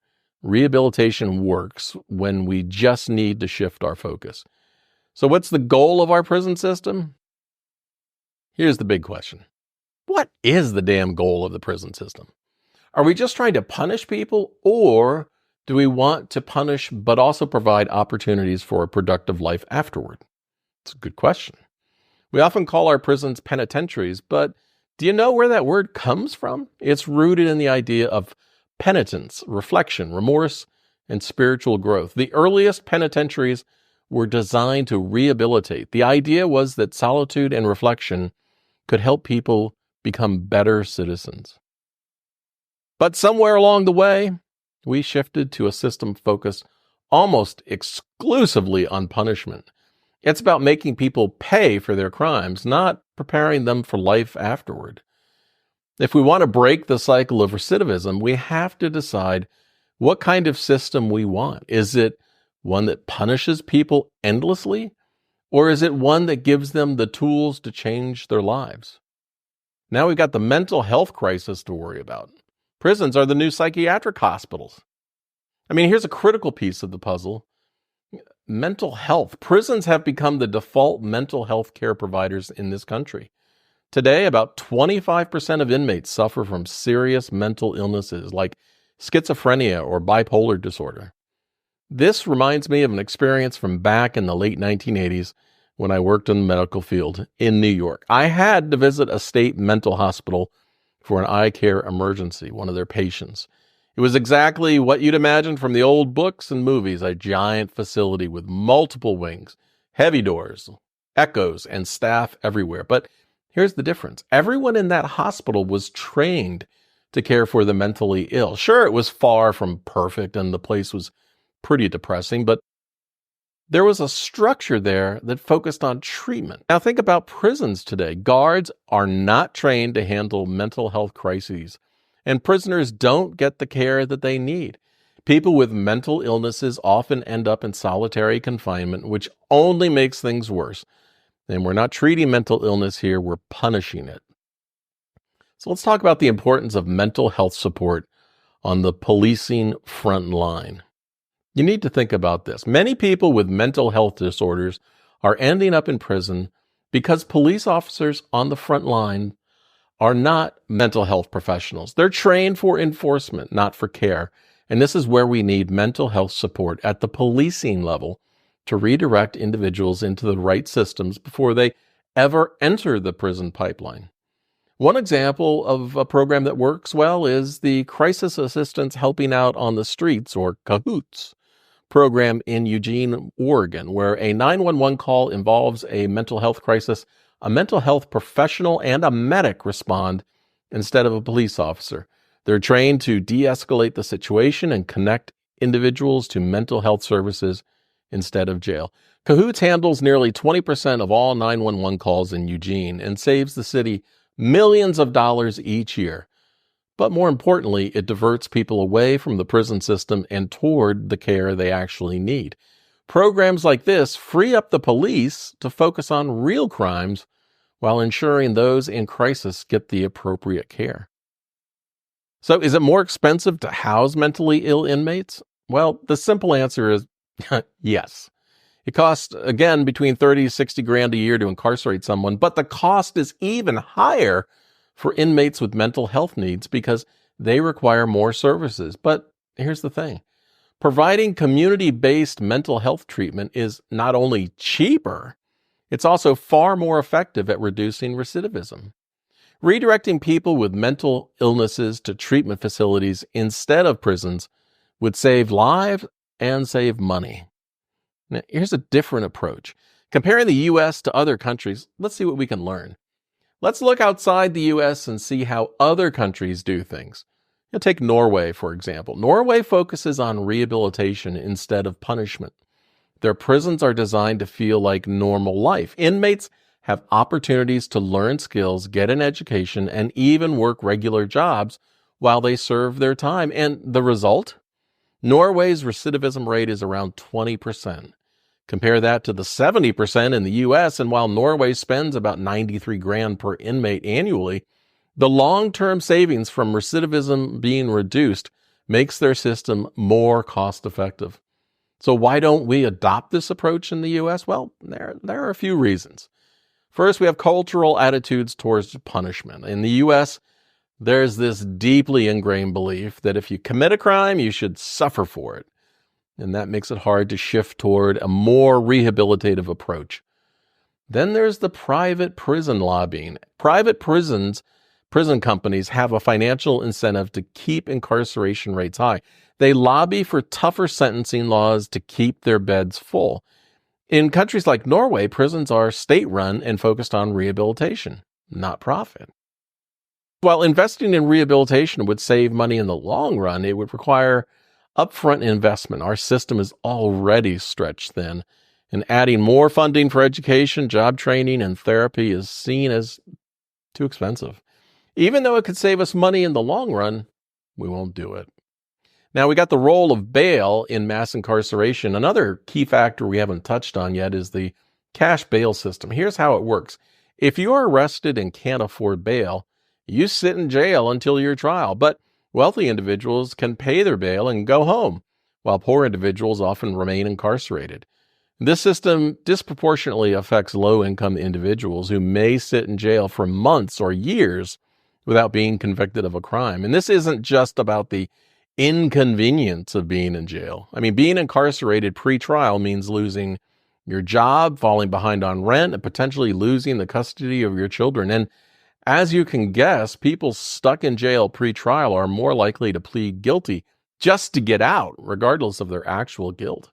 Rehabilitation works when we just need to shift our focus. So what's the goal of our prison system? Here's the big question. What is the damn goal of the prison system? Are we just trying to punish people, or do we want to punish but also provide opportunities for a productive life afterward? It's a good question. We often call our prisons penitentiaries, but do you know where that word comes from? It's rooted in the idea of penitence, reflection, remorse, and spiritual growth. The earliest penitentiaries were designed to rehabilitate. The idea was that solitude and reflection could help people become better citizens. But somewhere along the way, we shifted to a system focused almost exclusively on punishment. It's about making people pay for their crimes, not preparing them for life afterward. If we want to break the cycle of recidivism, we have to decide what kind of system we want. Is it one that punishes people endlessly, or is it one that gives them the tools to change their lives? Now we've got the mental health crisis to worry about. Prisons are the new psychiatric hospitals. I mean, here's a critical piece of the puzzle. Mental health. Prisons have become the default mental health care providers in this country. Today, about 25% of inmates suffer from serious mental illnesses like schizophrenia or bipolar disorder. This reminds me of an experience from back in the late 1980s when I worked in the medical field in New York. I had to visit a state mental hospital for an eye care emergency, one of their patients. It was exactly what you'd imagine from the old books and movies, a giant facility with multiple wings, heavy doors, echoes, and staff everywhere. But here's the difference. Everyone in that hospital was trained to care for the mentally ill. Sure, it was far from perfect and the place was pretty depressing, but there was a structure there that focused on treatment. Now think about prisons today. Guards are not trained to handle mental health crises, and prisoners don't get the care that they need. People with mental illnesses often end up in solitary confinement, which only makes things worse. And we're not treating mental illness here, we're punishing it. So let's talk about the importance of mental health support on the policing front line. You need to think about this. Many people with mental health disorders are ending up in prison because police officers on the front line are not mental health professionals. They're trained for enforcement, not for care. And this is where we need mental health support at the policing level to redirect individuals into the right systems before they ever enter the prison pipeline. One example of a program that works well is the Crisis Assistance Helping Out on the Streets, or CAHOOTS, program in Eugene, Oregon, where a 911 call involves a mental health crisis. A mental health professional and a medic respond instead of a police officer. They're trained to de-escalate the situation and connect individuals to mental health services instead of jail. CAHOOTS handles nearly 20% of all 911 calls in Eugene and saves the city millions of dollars each year. But more importantly, it diverts people away from the prison system and toward the care they actually need. Programs like this free up the police to focus on real crimes while ensuring those in crisis get the appropriate care. So is it more expensive to house mentally ill inmates? Well, the simple answer is yes. It costs, again, between 30 to 60 grand a year to incarcerate someone, but the cost is even higher for inmates with mental health needs because they require more services. But here's the thing. Providing community-based mental health treatment is not only cheaper, it's also far more effective at reducing recidivism. Redirecting people with mental illnesses to treatment facilities instead of prisons would save lives and save money. Now, here's a different approach. Comparing the U.S. to other countries, let's see what we can learn. Let's look outside the U.S. and see how other countries do things. Take Norway, for example. Norway focuses on rehabilitation instead of punishment. Their prisons are designed to feel like normal life. Inmates have opportunities to learn skills, get an education, and even work regular jobs while they serve their time. And the result? Norway's recidivism rate is around 20%. Compare that to the 70% in the U.S., and while Norway spends about $93,000 per inmate annually, the long-term savings from recidivism being reduced makes their system more cost-effective. So why don't we adopt this approach in the U.S.? Well, there are a few reasons. First, we have cultural attitudes towards punishment. In the U.S., there's this deeply ingrained belief that if you commit a crime, you should suffer for it. And that makes it hard to shift toward a more rehabilitative approach. Then there's the private prison lobbying. Private prison companies have a financial incentive to keep incarceration rates high. They lobby for tougher sentencing laws to keep their beds full. In countries like Norway, prisons are state-run and focused on rehabilitation, not profit. While investing in rehabilitation would save money in the long run, it would require upfront investment. Our system is already stretched thin, and adding more funding for education, job training, and therapy is seen as too expensive. Even though it could save us money in the long run, we won't do it. Now, we got the role of bail in mass incarceration. Another key factor we haven't touched on yet is the cash bail system. Here's how it works. If you are arrested and can't afford bail, you sit in jail until your trial. But wealthy individuals can pay their bail and go home, while poor individuals often remain incarcerated. This system disproportionately affects low-income individuals who may sit in jail for months or years without being convicted of a crime. And this isn't just about the inconvenience of being in jail. I mean, being incarcerated pre-trial means losing your job, falling behind on rent, and potentially losing the custody of your children. And as you can guess, people stuck in jail pre-trial are more likely to plead guilty just to get out, regardless of their actual guilt.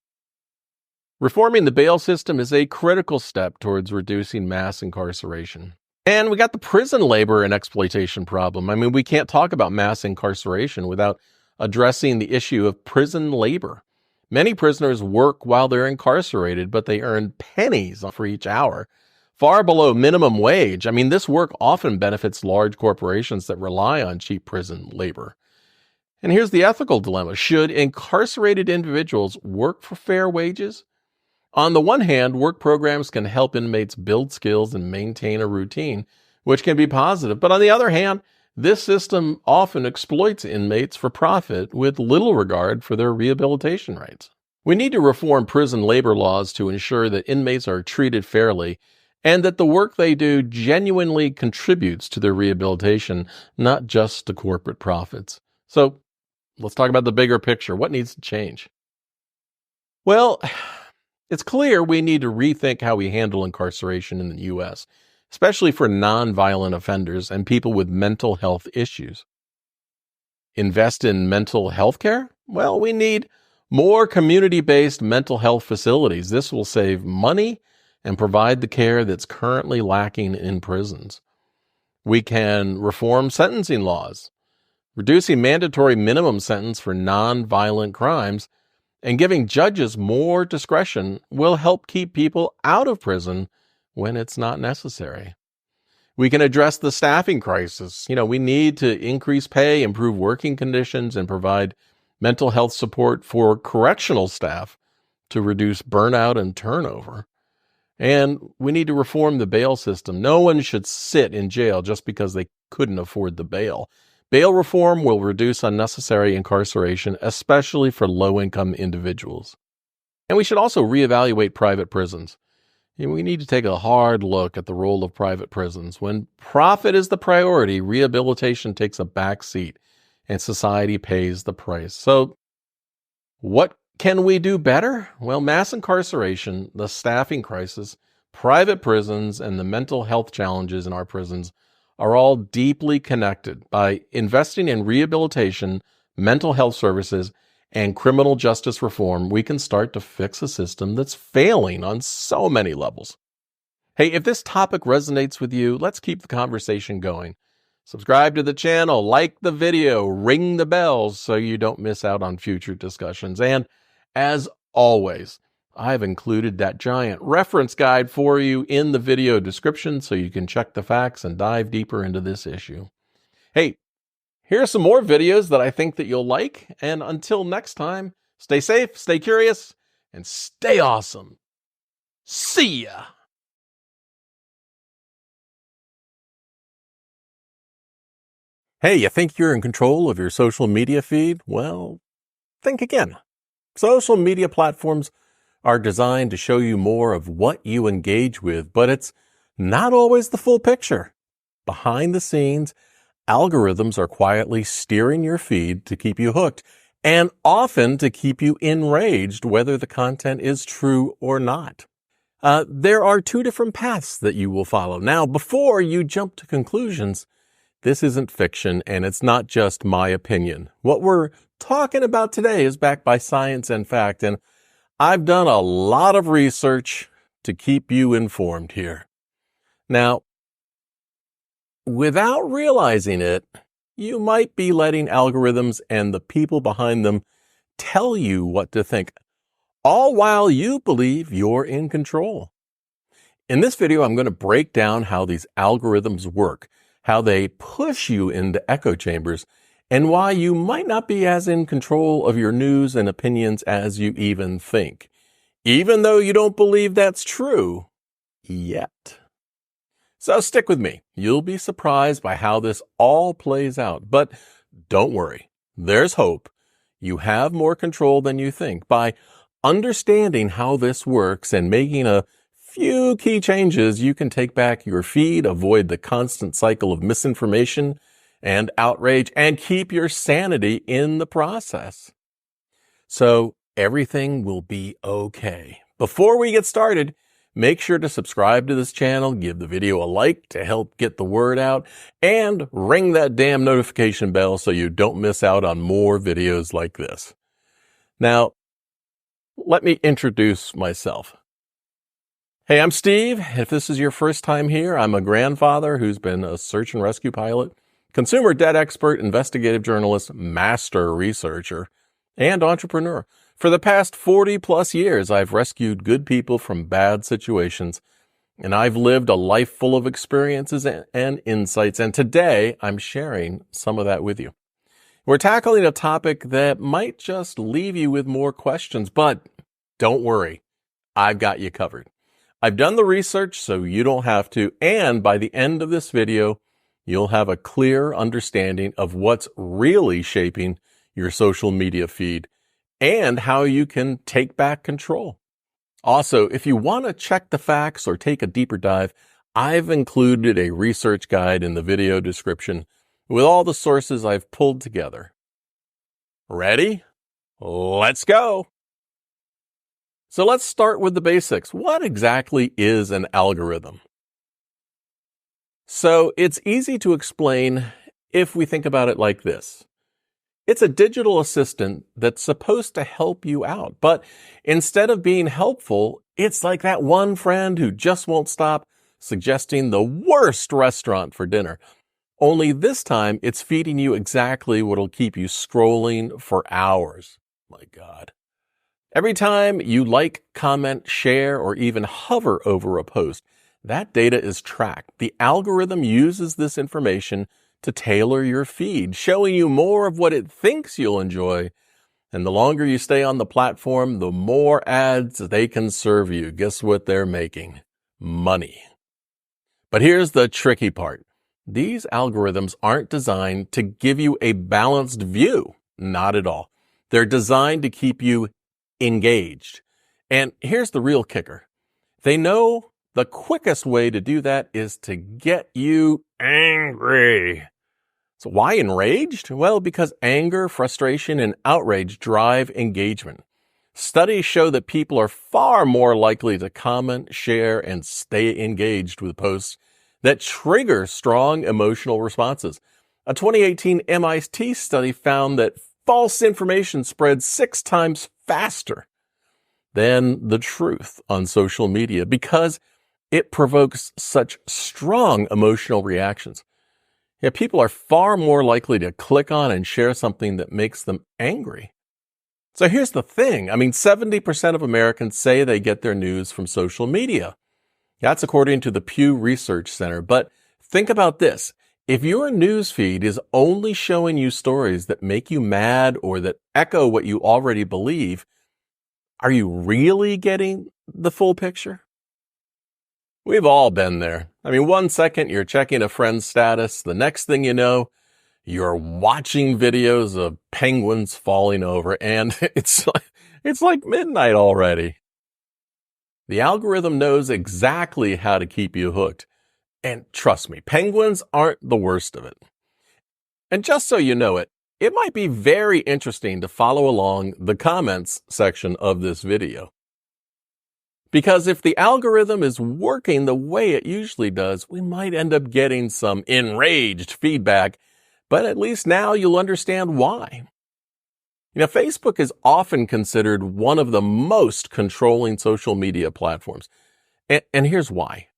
Reforming the bail system is a critical step towards reducing mass incarceration. And we got the prison labor and exploitation problem. I mean, we can't talk about mass incarceration without addressing the issue of prison labor. Many prisoners work while they're incarcerated, but they earn pennies for each hour, far below minimum wage. I mean, this work often benefits large corporations that rely on cheap prison labor. And here's the ethical dilemma. Should incarcerated individuals work for fair wages? On the one hand, work programs can help inmates build skills and maintain a routine, which can be positive. But on the other hand, this system often exploits inmates for profit with little regard for their rehabilitation rights. We need to reform prison labor laws to ensure that inmates are treated fairly and that the work they do genuinely contributes to their rehabilitation, not just to corporate profits. So let's talk about the bigger picture. What needs to change? Well, it's clear we need to rethink how we handle incarceration in the U.S., especially for nonviolent offenders and people with mental health issues. Invest in mental health care? Well, we need more community-based mental health facilities. This will save money and provide the care that's currently lacking in prisons. We can reform sentencing laws, reducing mandatory minimum sentence for nonviolent crimes, and giving judges more discretion will help keep people out of prison when it's not necessary. We can address the staffing crisis. We need to increase pay, improve working conditions, and provide mental health support for correctional staff to reduce burnout and turnover. And we need to reform the bail system. No one should sit in jail just because they couldn't afford the bail. Bail reform will reduce unnecessary incarceration, especially for low-income individuals. And we should also reevaluate private prisons. We need to take a hard look at the role of private prisons. When profit is the priority, rehabilitation takes a back seat, and society pays the price. So, what can we do better? Well, mass incarceration, the staffing crisis, private prisons, and the mental health challenges in our prisons are all deeply connected. By investing in rehabilitation, mental health services, and criminal justice reform, we can start to fix a system that's failing on so many levels. Hey, if this topic resonates with you, let's keep the conversation going. Subscribe to the channel, like the video, ring the bells so you don't miss out on future discussions. And as always, I've included that giant reference guide for you in the video description so you can check the facts and dive deeper into this issue. Hey, here are some more videos that I think that you'll like. And until next time, stay safe, stay curious, and stay awesome. See ya! Hey, you think you're in control of your social media feed? Well, think again. Social media platforms are designed to show you more of what you engage with, but it's not always the full picture. Behind the scenes, algorithms are quietly steering your feed to keep you hooked, and often to keep you enraged, whether the content is true or not. There are two different paths that you will follow. Now, before you jump to conclusions, this isn't fiction, and it's not just my opinion. What we're talking about today is backed by science and fact, and I've done a lot of research to keep you informed here. Now, without realizing it, you might be letting algorithms and the people behind them tell you what to think, all while you believe you're in control. In this video, I'm going to break down how these algorithms work, how they push you into echo chambers, and why you might not be as in control of your news and opinions as you even think, even though you don't believe that's true yet. So stick with me. You'll be surprised by how this all plays out. But don't worry, there's hope. You have more control than you think. By understanding how this works and making a few key changes, you can take back your feed, avoid the constant cycle of misinformation and outrage, and keep your sanity in the process. So everything will be okay. Before we get started, make sure to subscribe to this channel, give the video a like to help get the word out, and ring that damn notification bell so you don't miss out on more videos like this. Now, let me introduce myself. Hey, I'm Steve. If this is your first time here, I'm a grandfather who's been a search and rescue pilot, consumer debt expert, investigative journalist, master researcher, and entrepreneur. For the past 40 plus years, I've rescued good people from bad situations, and I've lived a life full of experiences and insights, and today I'm sharing some of that with you. We're tackling a topic that might just leave you with more questions, but don't worry, I've got you covered. I've done the research so you don't have to, and by the end of this video, you'll have a clear understanding of what's really shaping your social media feed and how you can take back control. Also, if you want to check the facts or take a deeper dive, I've included a research guide in the video description with all the sources I've pulled together. Ready? Let's go! So let's start with the basics. What exactly is an algorithm? So it's easy to explain if we think about it like this. It's a digital assistant that's supposed to help you out, but instead of being helpful, it's like that one friend who just won't stop suggesting the worst restaurant for dinner. Only this time, it's feeding you exactly what'll keep you scrolling for hours. My God. Every time you like, comment, share, or even hover over a post, that data is tracked. The algorithm uses this information to tailor your feed, showing you more of what it thinks you'll enjoy. And the longer you stay on the platform, the more ads they can serve you. Guess what they're making? Money. But here's the tricky part. These algorithms aren't designed to give you a balanced view. Not at all. They're designed to keep you engaged. And here's the real kicker. They know the quickest way to do that is to get you angry. So why enraged? Well, because anger, frustration, and outrage drive engagement. Studies show that people are far more likely to comment, share, and stay engaged with posts that trigger strong emotional responses. A 2018 MIT study found that false information spreads 6 times faster than the truth on social media because it provokes such strong emotional reactions. Yeah, people are far more likely to click on and share something that makes them angry. So here's the thing. 70% of Americans say they get their news from social media. That's according to the Pew Research Center. But think about this. If your news feed is only showing you stories that make you mad or that echo what you already believe, are you really getting the full picture? We've all been there. 1 second you're checking a friend's status. The next thing you know, you're watching videos of penguins falling over, and it's like midnight already. The algorithm knows exactly how to keep you hooked. And trust me, penguins aren't the worst of it. And just so you know it, it might be very interesting to follow along the comments section of this video. Because if the algorithm is working the way it usually does, we might end up getting some enraged feedback, but at least now you'll understand why. Facebook is often considered one of the most controlling social media platforms. And here's why.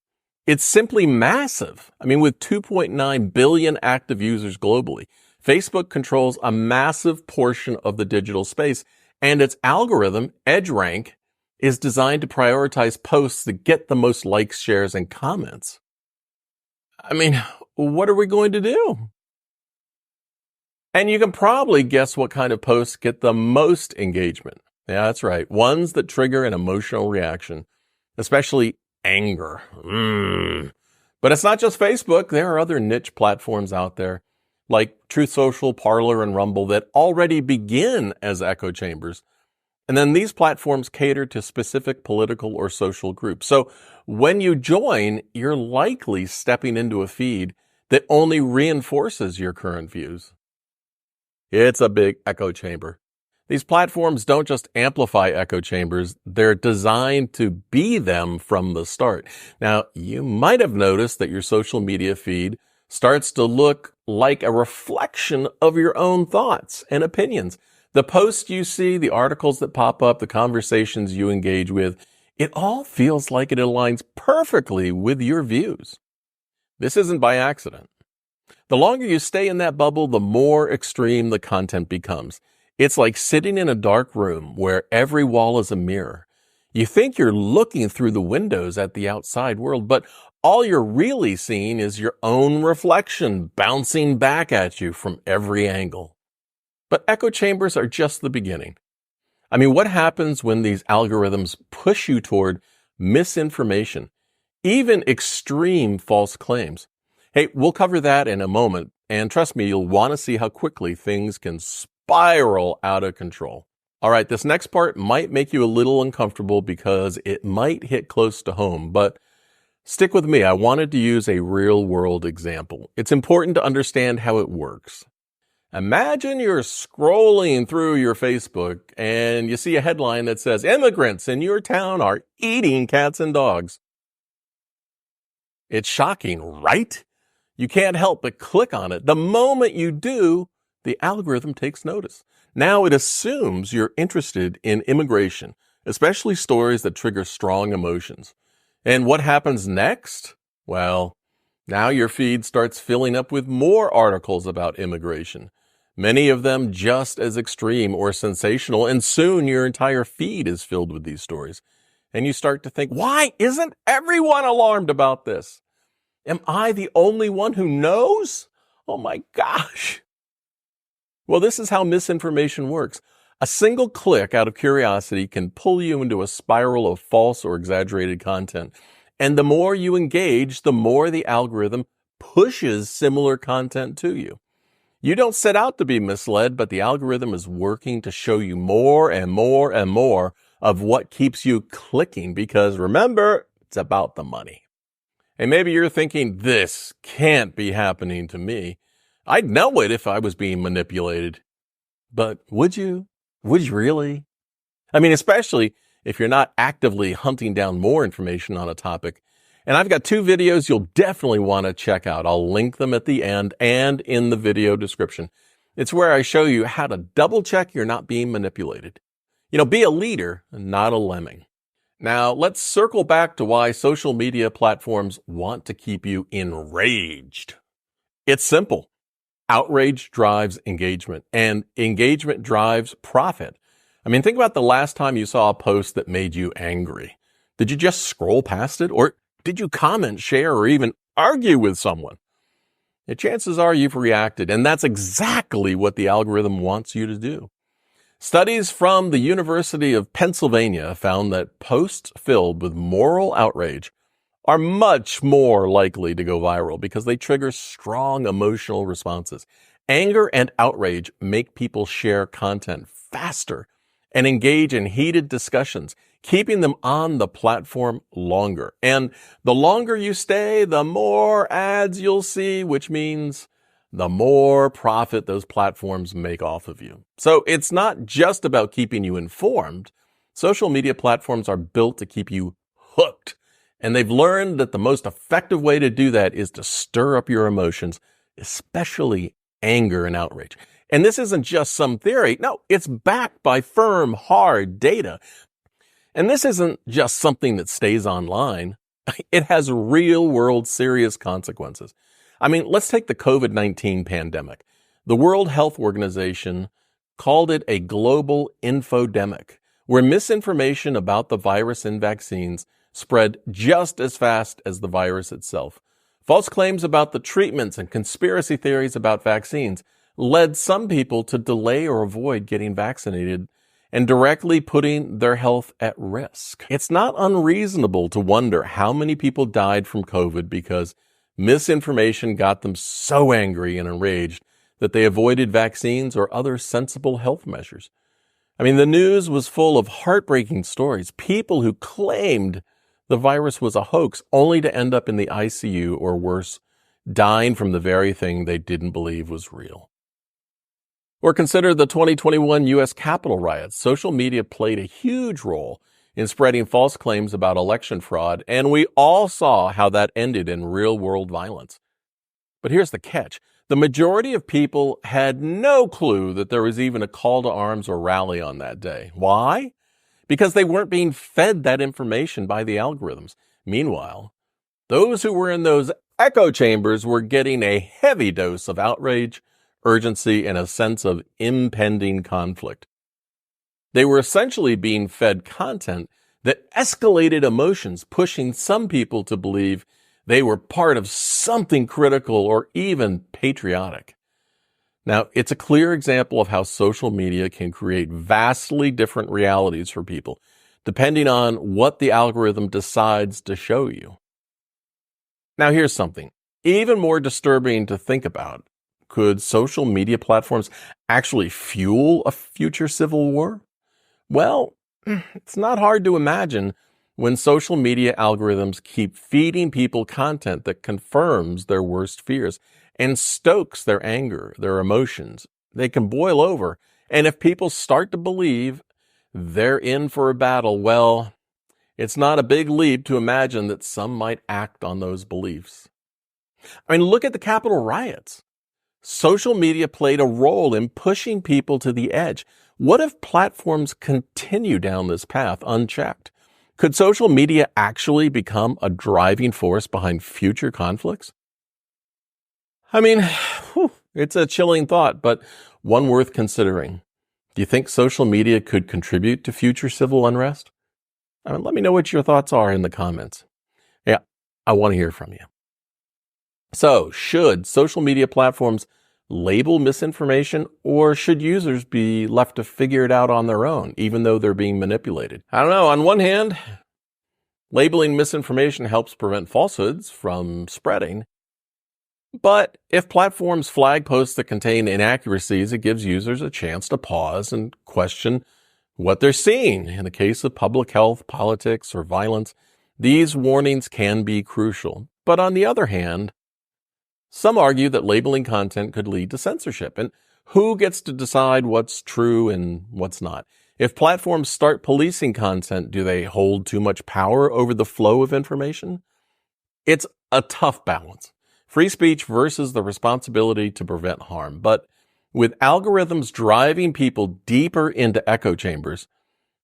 It's simply massive. With 2.9 billion active users globally, Facebook controls a massive portion of the digital space, and its algorithm, EdgeRank, is designed to prioritize posts that get the most likes, shares, and comments. What are we going to do? And you can probably guess what kind of posts get the most engagement. Yeah, that's right. Ones that trigger an emotional reaction, especially anger. But it's not just Facebook. There are other niche platforms out there like Truth Social, Parler, and Rumble that already begin as echo chambers. And then these platforms cater to specific political or social groups. So when you join, you're likely stepping into a feed that only reinforces your current views. It's a big echo chamber. These platforms don't just amplify echo chambers, they're designed to be them from the start. Now, you might have noticed that your social media feed starts to look like a reflection of your own thoughts and opinions. The posts you see, the articles that pop up, the conversations you engage with, it all feels like it aligns perfectly with your views. This isn't by accident. The longer you stay in that bubble, the more extreme the content becomes. It's like sitting in a dark room where every wall is a mirror. You think you're looking through the windows at the outside world, but all you're really seeing is your own reflection bouncing back at you from every angle. But echo chambers are just the beginning. What happens when these algorithms push you toward misinformation, even extreme false claims? Hey, we'll cover that in a moment, and trust me, you'll want to see how quickly things can spiral out of control. All right, this next part might make you a little uncomfortable because it might hit close to home, but stick with me. I wanted to use a real-world example. It's important to understand how it works. Imagine you're scrolling through your Facebook and you see a headline that says, "Immigrants in your town are eating cats and dogs." It's shocking, right? You can't help but click on it. The moment you do, the algorithm takes notice. Now it assumes you're interested in immigration, especially stories that trigger strong emotions. And what happens next? Well, now your feed starts filling up with more articles about immigration, many of them just as extreme or sensational, and soon your entire feed is filled with these stories. And you start to think, why isn't everyone alarmed about this? Am I the only one who knows? Oh my gosh. Well, this is how misinformation works. A single click out of curiosity can pull you into a spiral of false or exaggerated content. And the more you engage, the more the algorithm pushes similar content to you. You don't set out to be misled, but the algorithm is working to show you more and more and more of what keeps you clicking because remember, it's about the money. And maybe you're thinking, this can't be happening to me. I'd know it if I was being manipulated. But would you? Would you really? Especially if you're not actively hunting down more information on a topic. And I've got 2 videos you'll definitely want to check out. I'll link them at the end and in the video description. It's where I show you how to double check you're not being manipulated. Be a leader, not a lemming. Now, let's circle back to why social media platforms want to keep you enraged. It's simple. Outrage drives engagement, and engagement drives profit. Think about the last time you saw a post that made you angry. Did you just scroll past it, or did you comment, share, or even argue with someone? The chances are you've reacted, and that's exactly what the algorithm wants you to do. Studies from the University of Pennsylvania found that posts filled with moral outrage are much more likely to go viral because they trigger strong emotional responses. Anger and outrage make people share content faster and engage in heated discussions, keeping them on the platform longer. And the longer you stay, the more ads you'll see, which means the more profit those platforms make off of you. So it's not just about keeping you informed. Social media platforms are built to keep you hooked. And they've learned that the most effective way to do that is to stir up your emotions, especially anger and outrage. And this isn't just some theory. No, it's backed by firm, hard data. And this isn't just something that stays online. It has real-world serious consequences. Let's take the COVID-19 pandemic. The World Health Organization called it a global infodemic, where misinformation about the virus and vaccines spread just as fast as the virus itself. False claims about the treatments and conspiracy theories about vaccines led some people to delay or avoid getting vaccinated and directly putting their health at risk. It's not unreasonable to wonder how many people died from COVID because misinformation got them so angry and enraged that they avoided vaccines or other sensible health measures. The news was full of heartbreaking stories. People who claimed the virus was a hoax only to end up in the ICU or worse, dying from the very thing they didn't believe was real. Or consider the 2021 U.S. Capitol riots. Social media played a huge role in spreading false claims about election fraud, and we all saw how that ended in real-world violence. But here's the catch. The majority of people had no clue that there was even a call to arms or rally on that day. Why? Because they weren't being fed that information by the algorithms. Meanwhile, those who were in those echo chambers were getting a heavy dose of outrage, urgency, and a sense of impending conflict. They were essentially being fed content that escalated emotions, pushing some people to believe they were part of something critical or even patriotic. Now, it's a clear example of how social media can create vastly different realities for people, depending on what the algorithm decides to show you. Now, here's something even more disturbing to think about. Could social media platforms actually fuel a future civil war? Well, it's not hard to imagine when social media algorithms keep feeding people content that confirms their worst fears and stokes their anger, their emotions. They can boil over. And if people start to believe they're in for a battle, well, it's not a big leap to imagine that some might act on those beliefs. Look at the Capitol riots. Social media played a role in pushing people to the edge. What if platforms continue down this path unchecked? Could social media actually become a driving force behind future conflicts? It's a chilling thought, but one worth considering. Do you think social media could contribute to future civil unrest? Let me know what your thoughts are in the comments. Yeah, I want to hear from you. So, should social media platforms label misinformation, or should users be left to figure it out on their own, even though they're being manipulated? I don't know. On one hand, labeling misinformation helps prevent falsehoods from spreading. But if platforms flag posts that contain inaccuracies, it gives users a chance to pause and question what they're seeing. In the case of public health, politics, or violence, these warnings can be crucial. But on the other hand, some argue that labeling content could lead to censorship. And who gets to decide what's true and what's not? If platforms start policing content, do they hold too much power over the flow of information? It's a tough balance. Free speech versus the responsibility to prevent harm. But with algorithms driving people deeper into echo chambers,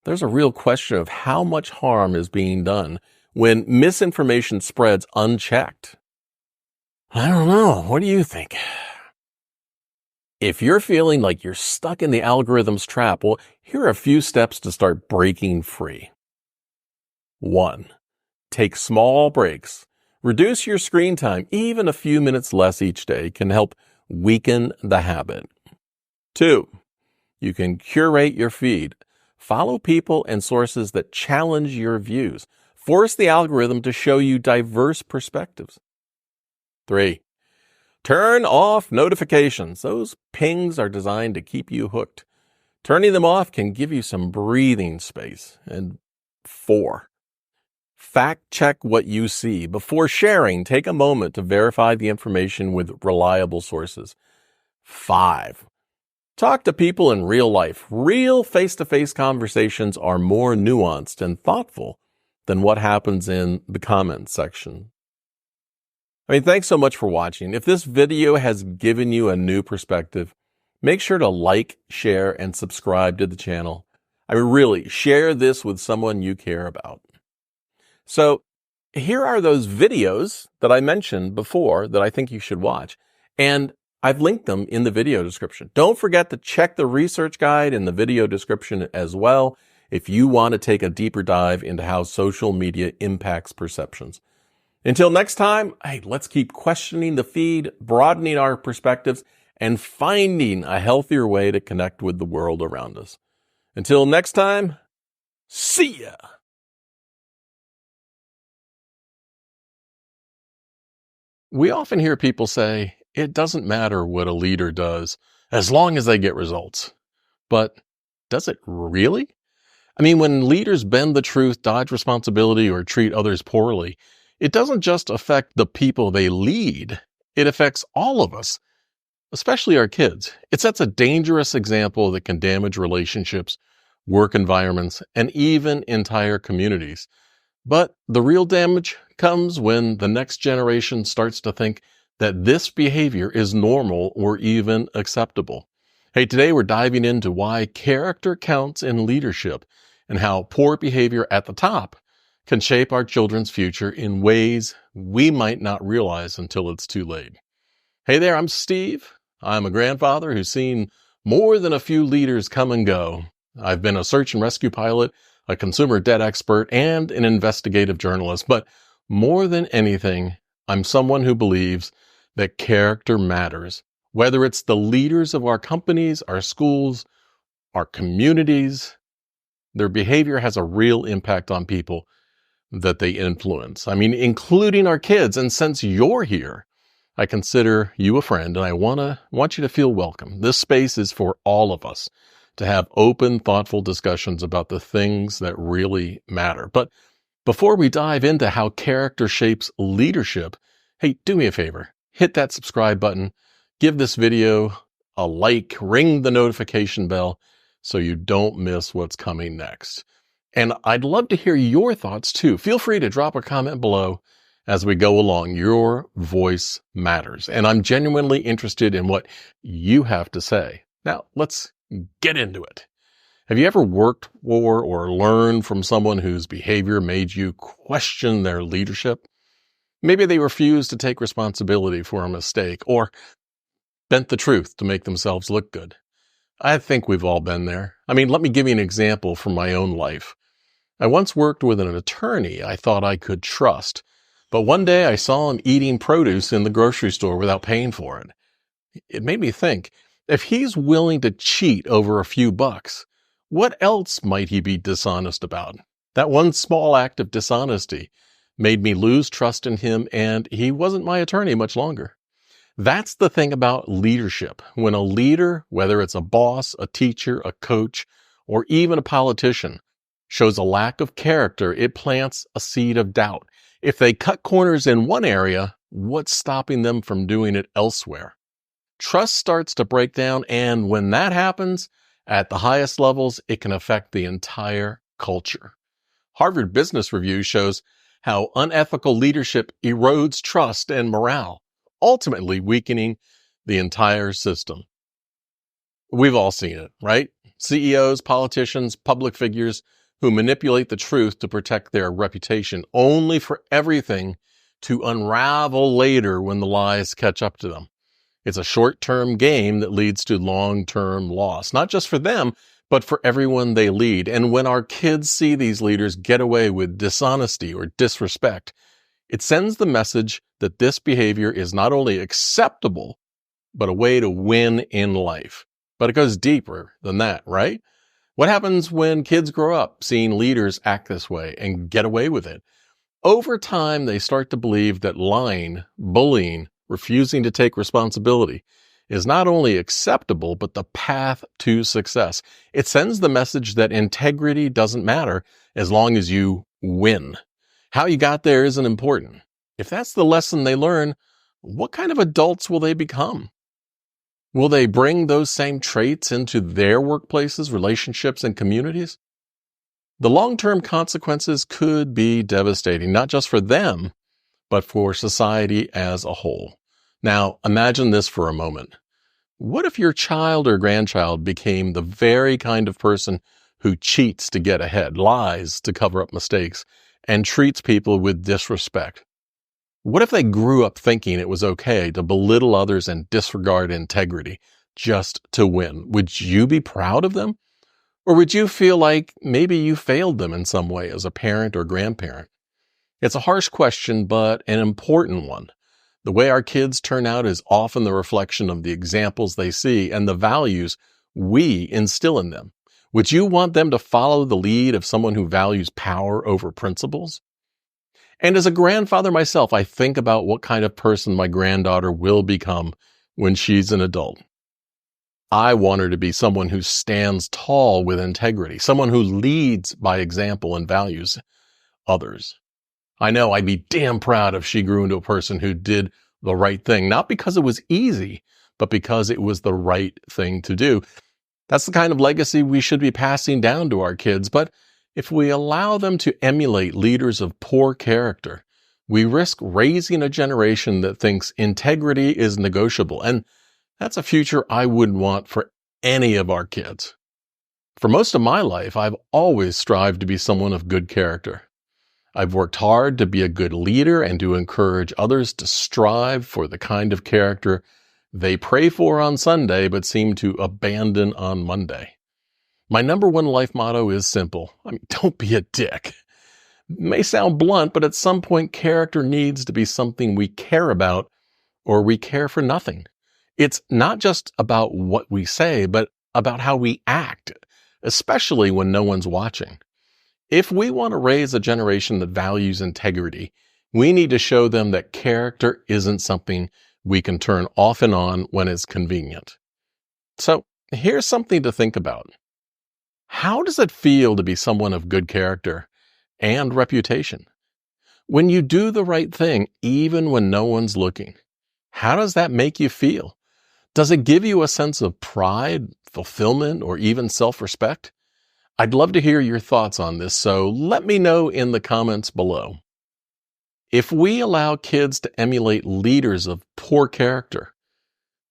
there's a real question of how much harm is being done when misinformation spreads unchecked. I don't know. What do you think? If you're feeling like you're stuck in the algorithm's trap, well, here are a few steps to start breaking free. 1. Take small breaks. Reduce your screen time. Even a few minutes less each day can help weaken the habit. 2. You can curate your feed. Follow people and sources that challenge your views. Force the algorithm to show you diverse perspectives. 3. Turn off notifications. Those pings are designed to keep you hooked. Turning them off can give you some breathing space. And 4. Fact check what you see. Before sharing, take a moment to verify the information with reliable sources. 5. Talk to people in real life. Real face-to-face conversations are more nuanced and thoughtful than what happens in the comments section. Thanks so much for watching. If this video has given you a new perspective, make sure to like, share, and subscribe to the channel. Really, share this with someone you care about. So, here are those videos that I mentioned before that I think you should watch. And I've linked them in the video description. Don't forget to check the research guide in the video description as well if you want to take a deeper dive into how social media impacts perceptions. Until next time, let's keep questioning the feed, broadening our perspectives, and finding a healthier way to connect with the world around us. Until next time, see ya! We often hear people say, it doesn't matter what a leader does, as long as they get results. But does it really? When leaders bend the truth, dodge responsibility, or treat others poorly, it doesn't just affect the people they lead, it affects all of us, especially our kids. It sets a dangerous example that can damage relationships, work environments, and even entire communities. But the real damage comes when the next generation starts to think that this behavior is normal or even acceptable. Today we're diving into why character counts in leadership and how poor behavior at the top can shape our children's future in ways we might not realize until it's too late. Hey there, I'm Steve. I'm a grandfather who's seen more than a few leaders come and go. I've been a search and rescue pilot, a consumer debt expert, and an investigative journalist. But more than anything, I'm someone who believes that character matters. Whether it's the leaders of our companies, our schools, our communities, their behavior has a real impact on people that they influence. Including our kids. And since you're here, I consider you a friend, and I want you to feel welcome. This space is for all of us to have open, thoughtful discussions about the things that really matter. But before we dive into how character shapes leadership, do me a favor. Hit that subscribe button. Give this video a like. Ring the notification bell so you don't miss what's coming next. And I'd love to hear your thoughts too. Feel free to drop a comment below as we go along. Your voice matters. And I'm genuinely interested in what you have to say. Now, let's get into it. Have you ever worked for or learned from someone whose behavior made you question their leadership? Maybe they refused to take responsibility for a mistake or bent the truth to make themselves look good. I think we've all been there. Let me give you an example from my own life. I once worked with an attorney I thought I could trust, but one day I saw him eating produce in the grocery store without paying for it. It made me think, if he's willing to cheat over a few bucks, what else might he be dishonest about? That one small act of dishonesty made me lose trust in him, and he wasn't my attorney much longer. That's the thing about leadership. When a leader, whether it's a boss, a teacher, a coach, or even a politician, shows a lack of character, it plants a seed of doubt. If they cut corners in one area, what's stopping them from doing it elsewhere? Trust starts to break down, and when that happens, at the highest levels, it can affect the entire culture. Harvard Business Review shows how unethical leadership erodes trust and morale, ultimately weakening the entire system. We've all seen it, right? CEOs, politicians, public figures who manipulate the truth to protect their reputation, only for everything to unravel later when the lies catch up to them. It's a short-term game that leads to long-term loss, not just for them, but for everyone they lead. And when our kids see these leaders get away with dishonesty or disrespect, it sends the message that this behavior is not only acceptable, but a way to win in life. But it goes deeper than that, right? What happens when kids grow up seeing leaders act this way and get away with it? Over time, they start to believe that lying, bullying, refusing to take responsibility is not only acceptable, but the path to success. It sends the message that integrity doesn't matter as long as you win. How you got there isn't important. If that's the lesson they learn, what kind of adults will they become? Will they bring those same traits into their workplaces, relationships, and communities? The long-term consequences could be devastating, not just for them, but for society as a whole. Now, imagine this for a moment. What if your child or grandchild became the very kind of person who cheats to get ahead, lies to cover up mistakes, and treats people with disrespect? What if they grew up thinking it was okay to belittle others and disregard integrity just to win? Would you be proud of them? Or would you feel like maybe you failed them in some way as a parent or grandparent? It's a harsh question, but an important one. The way our kids turn out is often the reflection of the examples they see and the values we instill in them. Would you want them to follow the lead of someone who values power over principles? And as a grandfather myself, I think about what kind of person my granddaughter will become when she's an adult. I want her to be someone who stands tall with integrity, someone who leads by example and values others. I know I'd be damn proud if she grew into a person who did the right thing, not because it was easy, but because it was the right thing to do. That's the kind of legacy we should be passing down to our kids. But if we allow them to emulate leaders of poor character, we risk raising a generation that thinks integrity is negotiable. And that's a future I wouldn't want for any of our kids. For most of my life, I've always strived to be someone of good character. I've worked hard to be a good leader and to encourage others to strive for the kind of character they pray for on Sunday but seem to abandon on Monday. My number one life motto is simple. Don't be a dick. It may sound blunt, but at some point, character needs to be something we care about or we care for nothing. It's not just about what we say, but about how we act, especially when no one's watching. If we want to raise a generation that values integrity, we need to show them that character isn't something we can turn off and on when it's convenient. So here's something to think about. How does it feel to be someone of good character and reputation? When you do the right thing, even when no one's looking, how does that make you feel? Does it give you a sense of pride, fulfillment, or even self-respect? I'd love to hear your thoughts on this, so let me know in the comments below. If we allow kids to emulate leaders of poor character,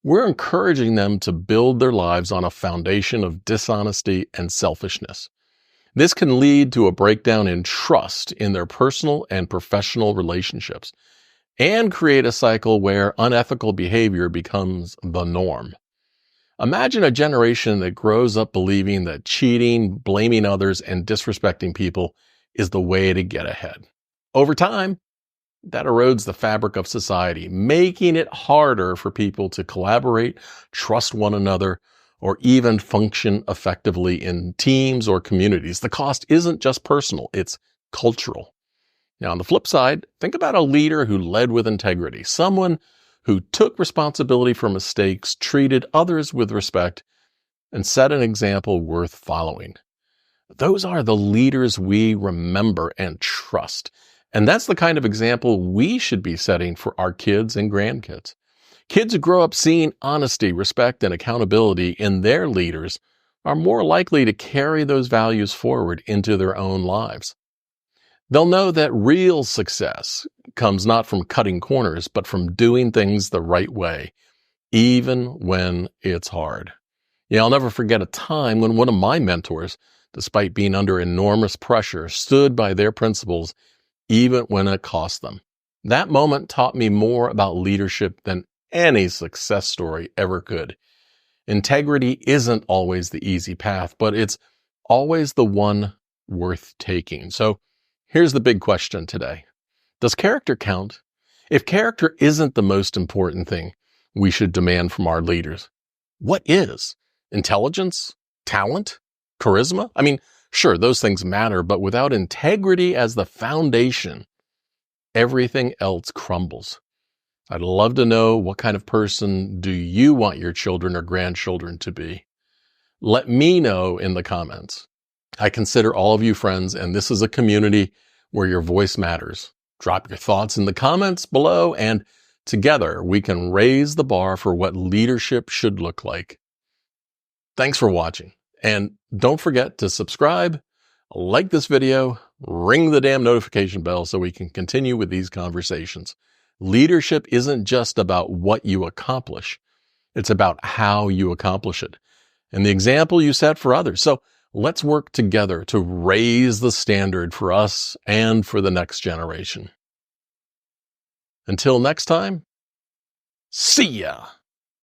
we're encouraging them to build their lives on a foundation of dishonesty and selfishness. This can lead to a breakdown in trust in their personal and professional relationships and create a cycle where unethical behavior becomes the norm. Imagine a generation that grows up believing that cheating, blaming others, and disrespecting people is the way to get ahead. Over time, that erodes the fabric of society, making it harder for people to collaborate, trust one another, or even function effectively in teams or communities. The cost isn't just personal, it's cultural. Now, on the flip side, think about a leader who led with integrity, someone who took responsibility for mistakes, treated others with respect, and set an example worth following. Those are the leaders we remember and trust. And that's the kind of example we should be setting for our kids and grandkids. Kids who grow up seeing honesty, respect, and accountability in their leaders are more likely to carry those values forward into their own lives. They'll know that real success comes not from cutting corners, but from doing things the right way, even when it's hard. Yeah, I'll never forget a time when one of my mentors, despite being under enormous pressure, stood by their principles even when it cost them. That moment taught me more about leadership than any success story ever could. Integrity isn't always the easy path, but it's always the one worth taking. So here's the big question today. Does character count? If character isn't the most important thing we should demand from our leaders, what is? Intelligence? Talent? Charisma? I mean, sure, those things matter, but without integrity as the foundation, everything else crumbles. I'd love to know, what kind of person do you want your children or grandchildren to be? Let me know in the comments. I consider all of you friends, and this is a community where your voice matters. Drop your thoughts in the comments below, and together we can raise the bar for what leadership should look like. Thanks for watching, and don't forget to subscribe, like this video, ring the damn notification bell so we can continue with these conversations. Leadership isn't just about what you accomplish. It's about how you accomplish it and the example you set for others. So let's work together to raise the standard for us and for the next generation. Until next time, see ya!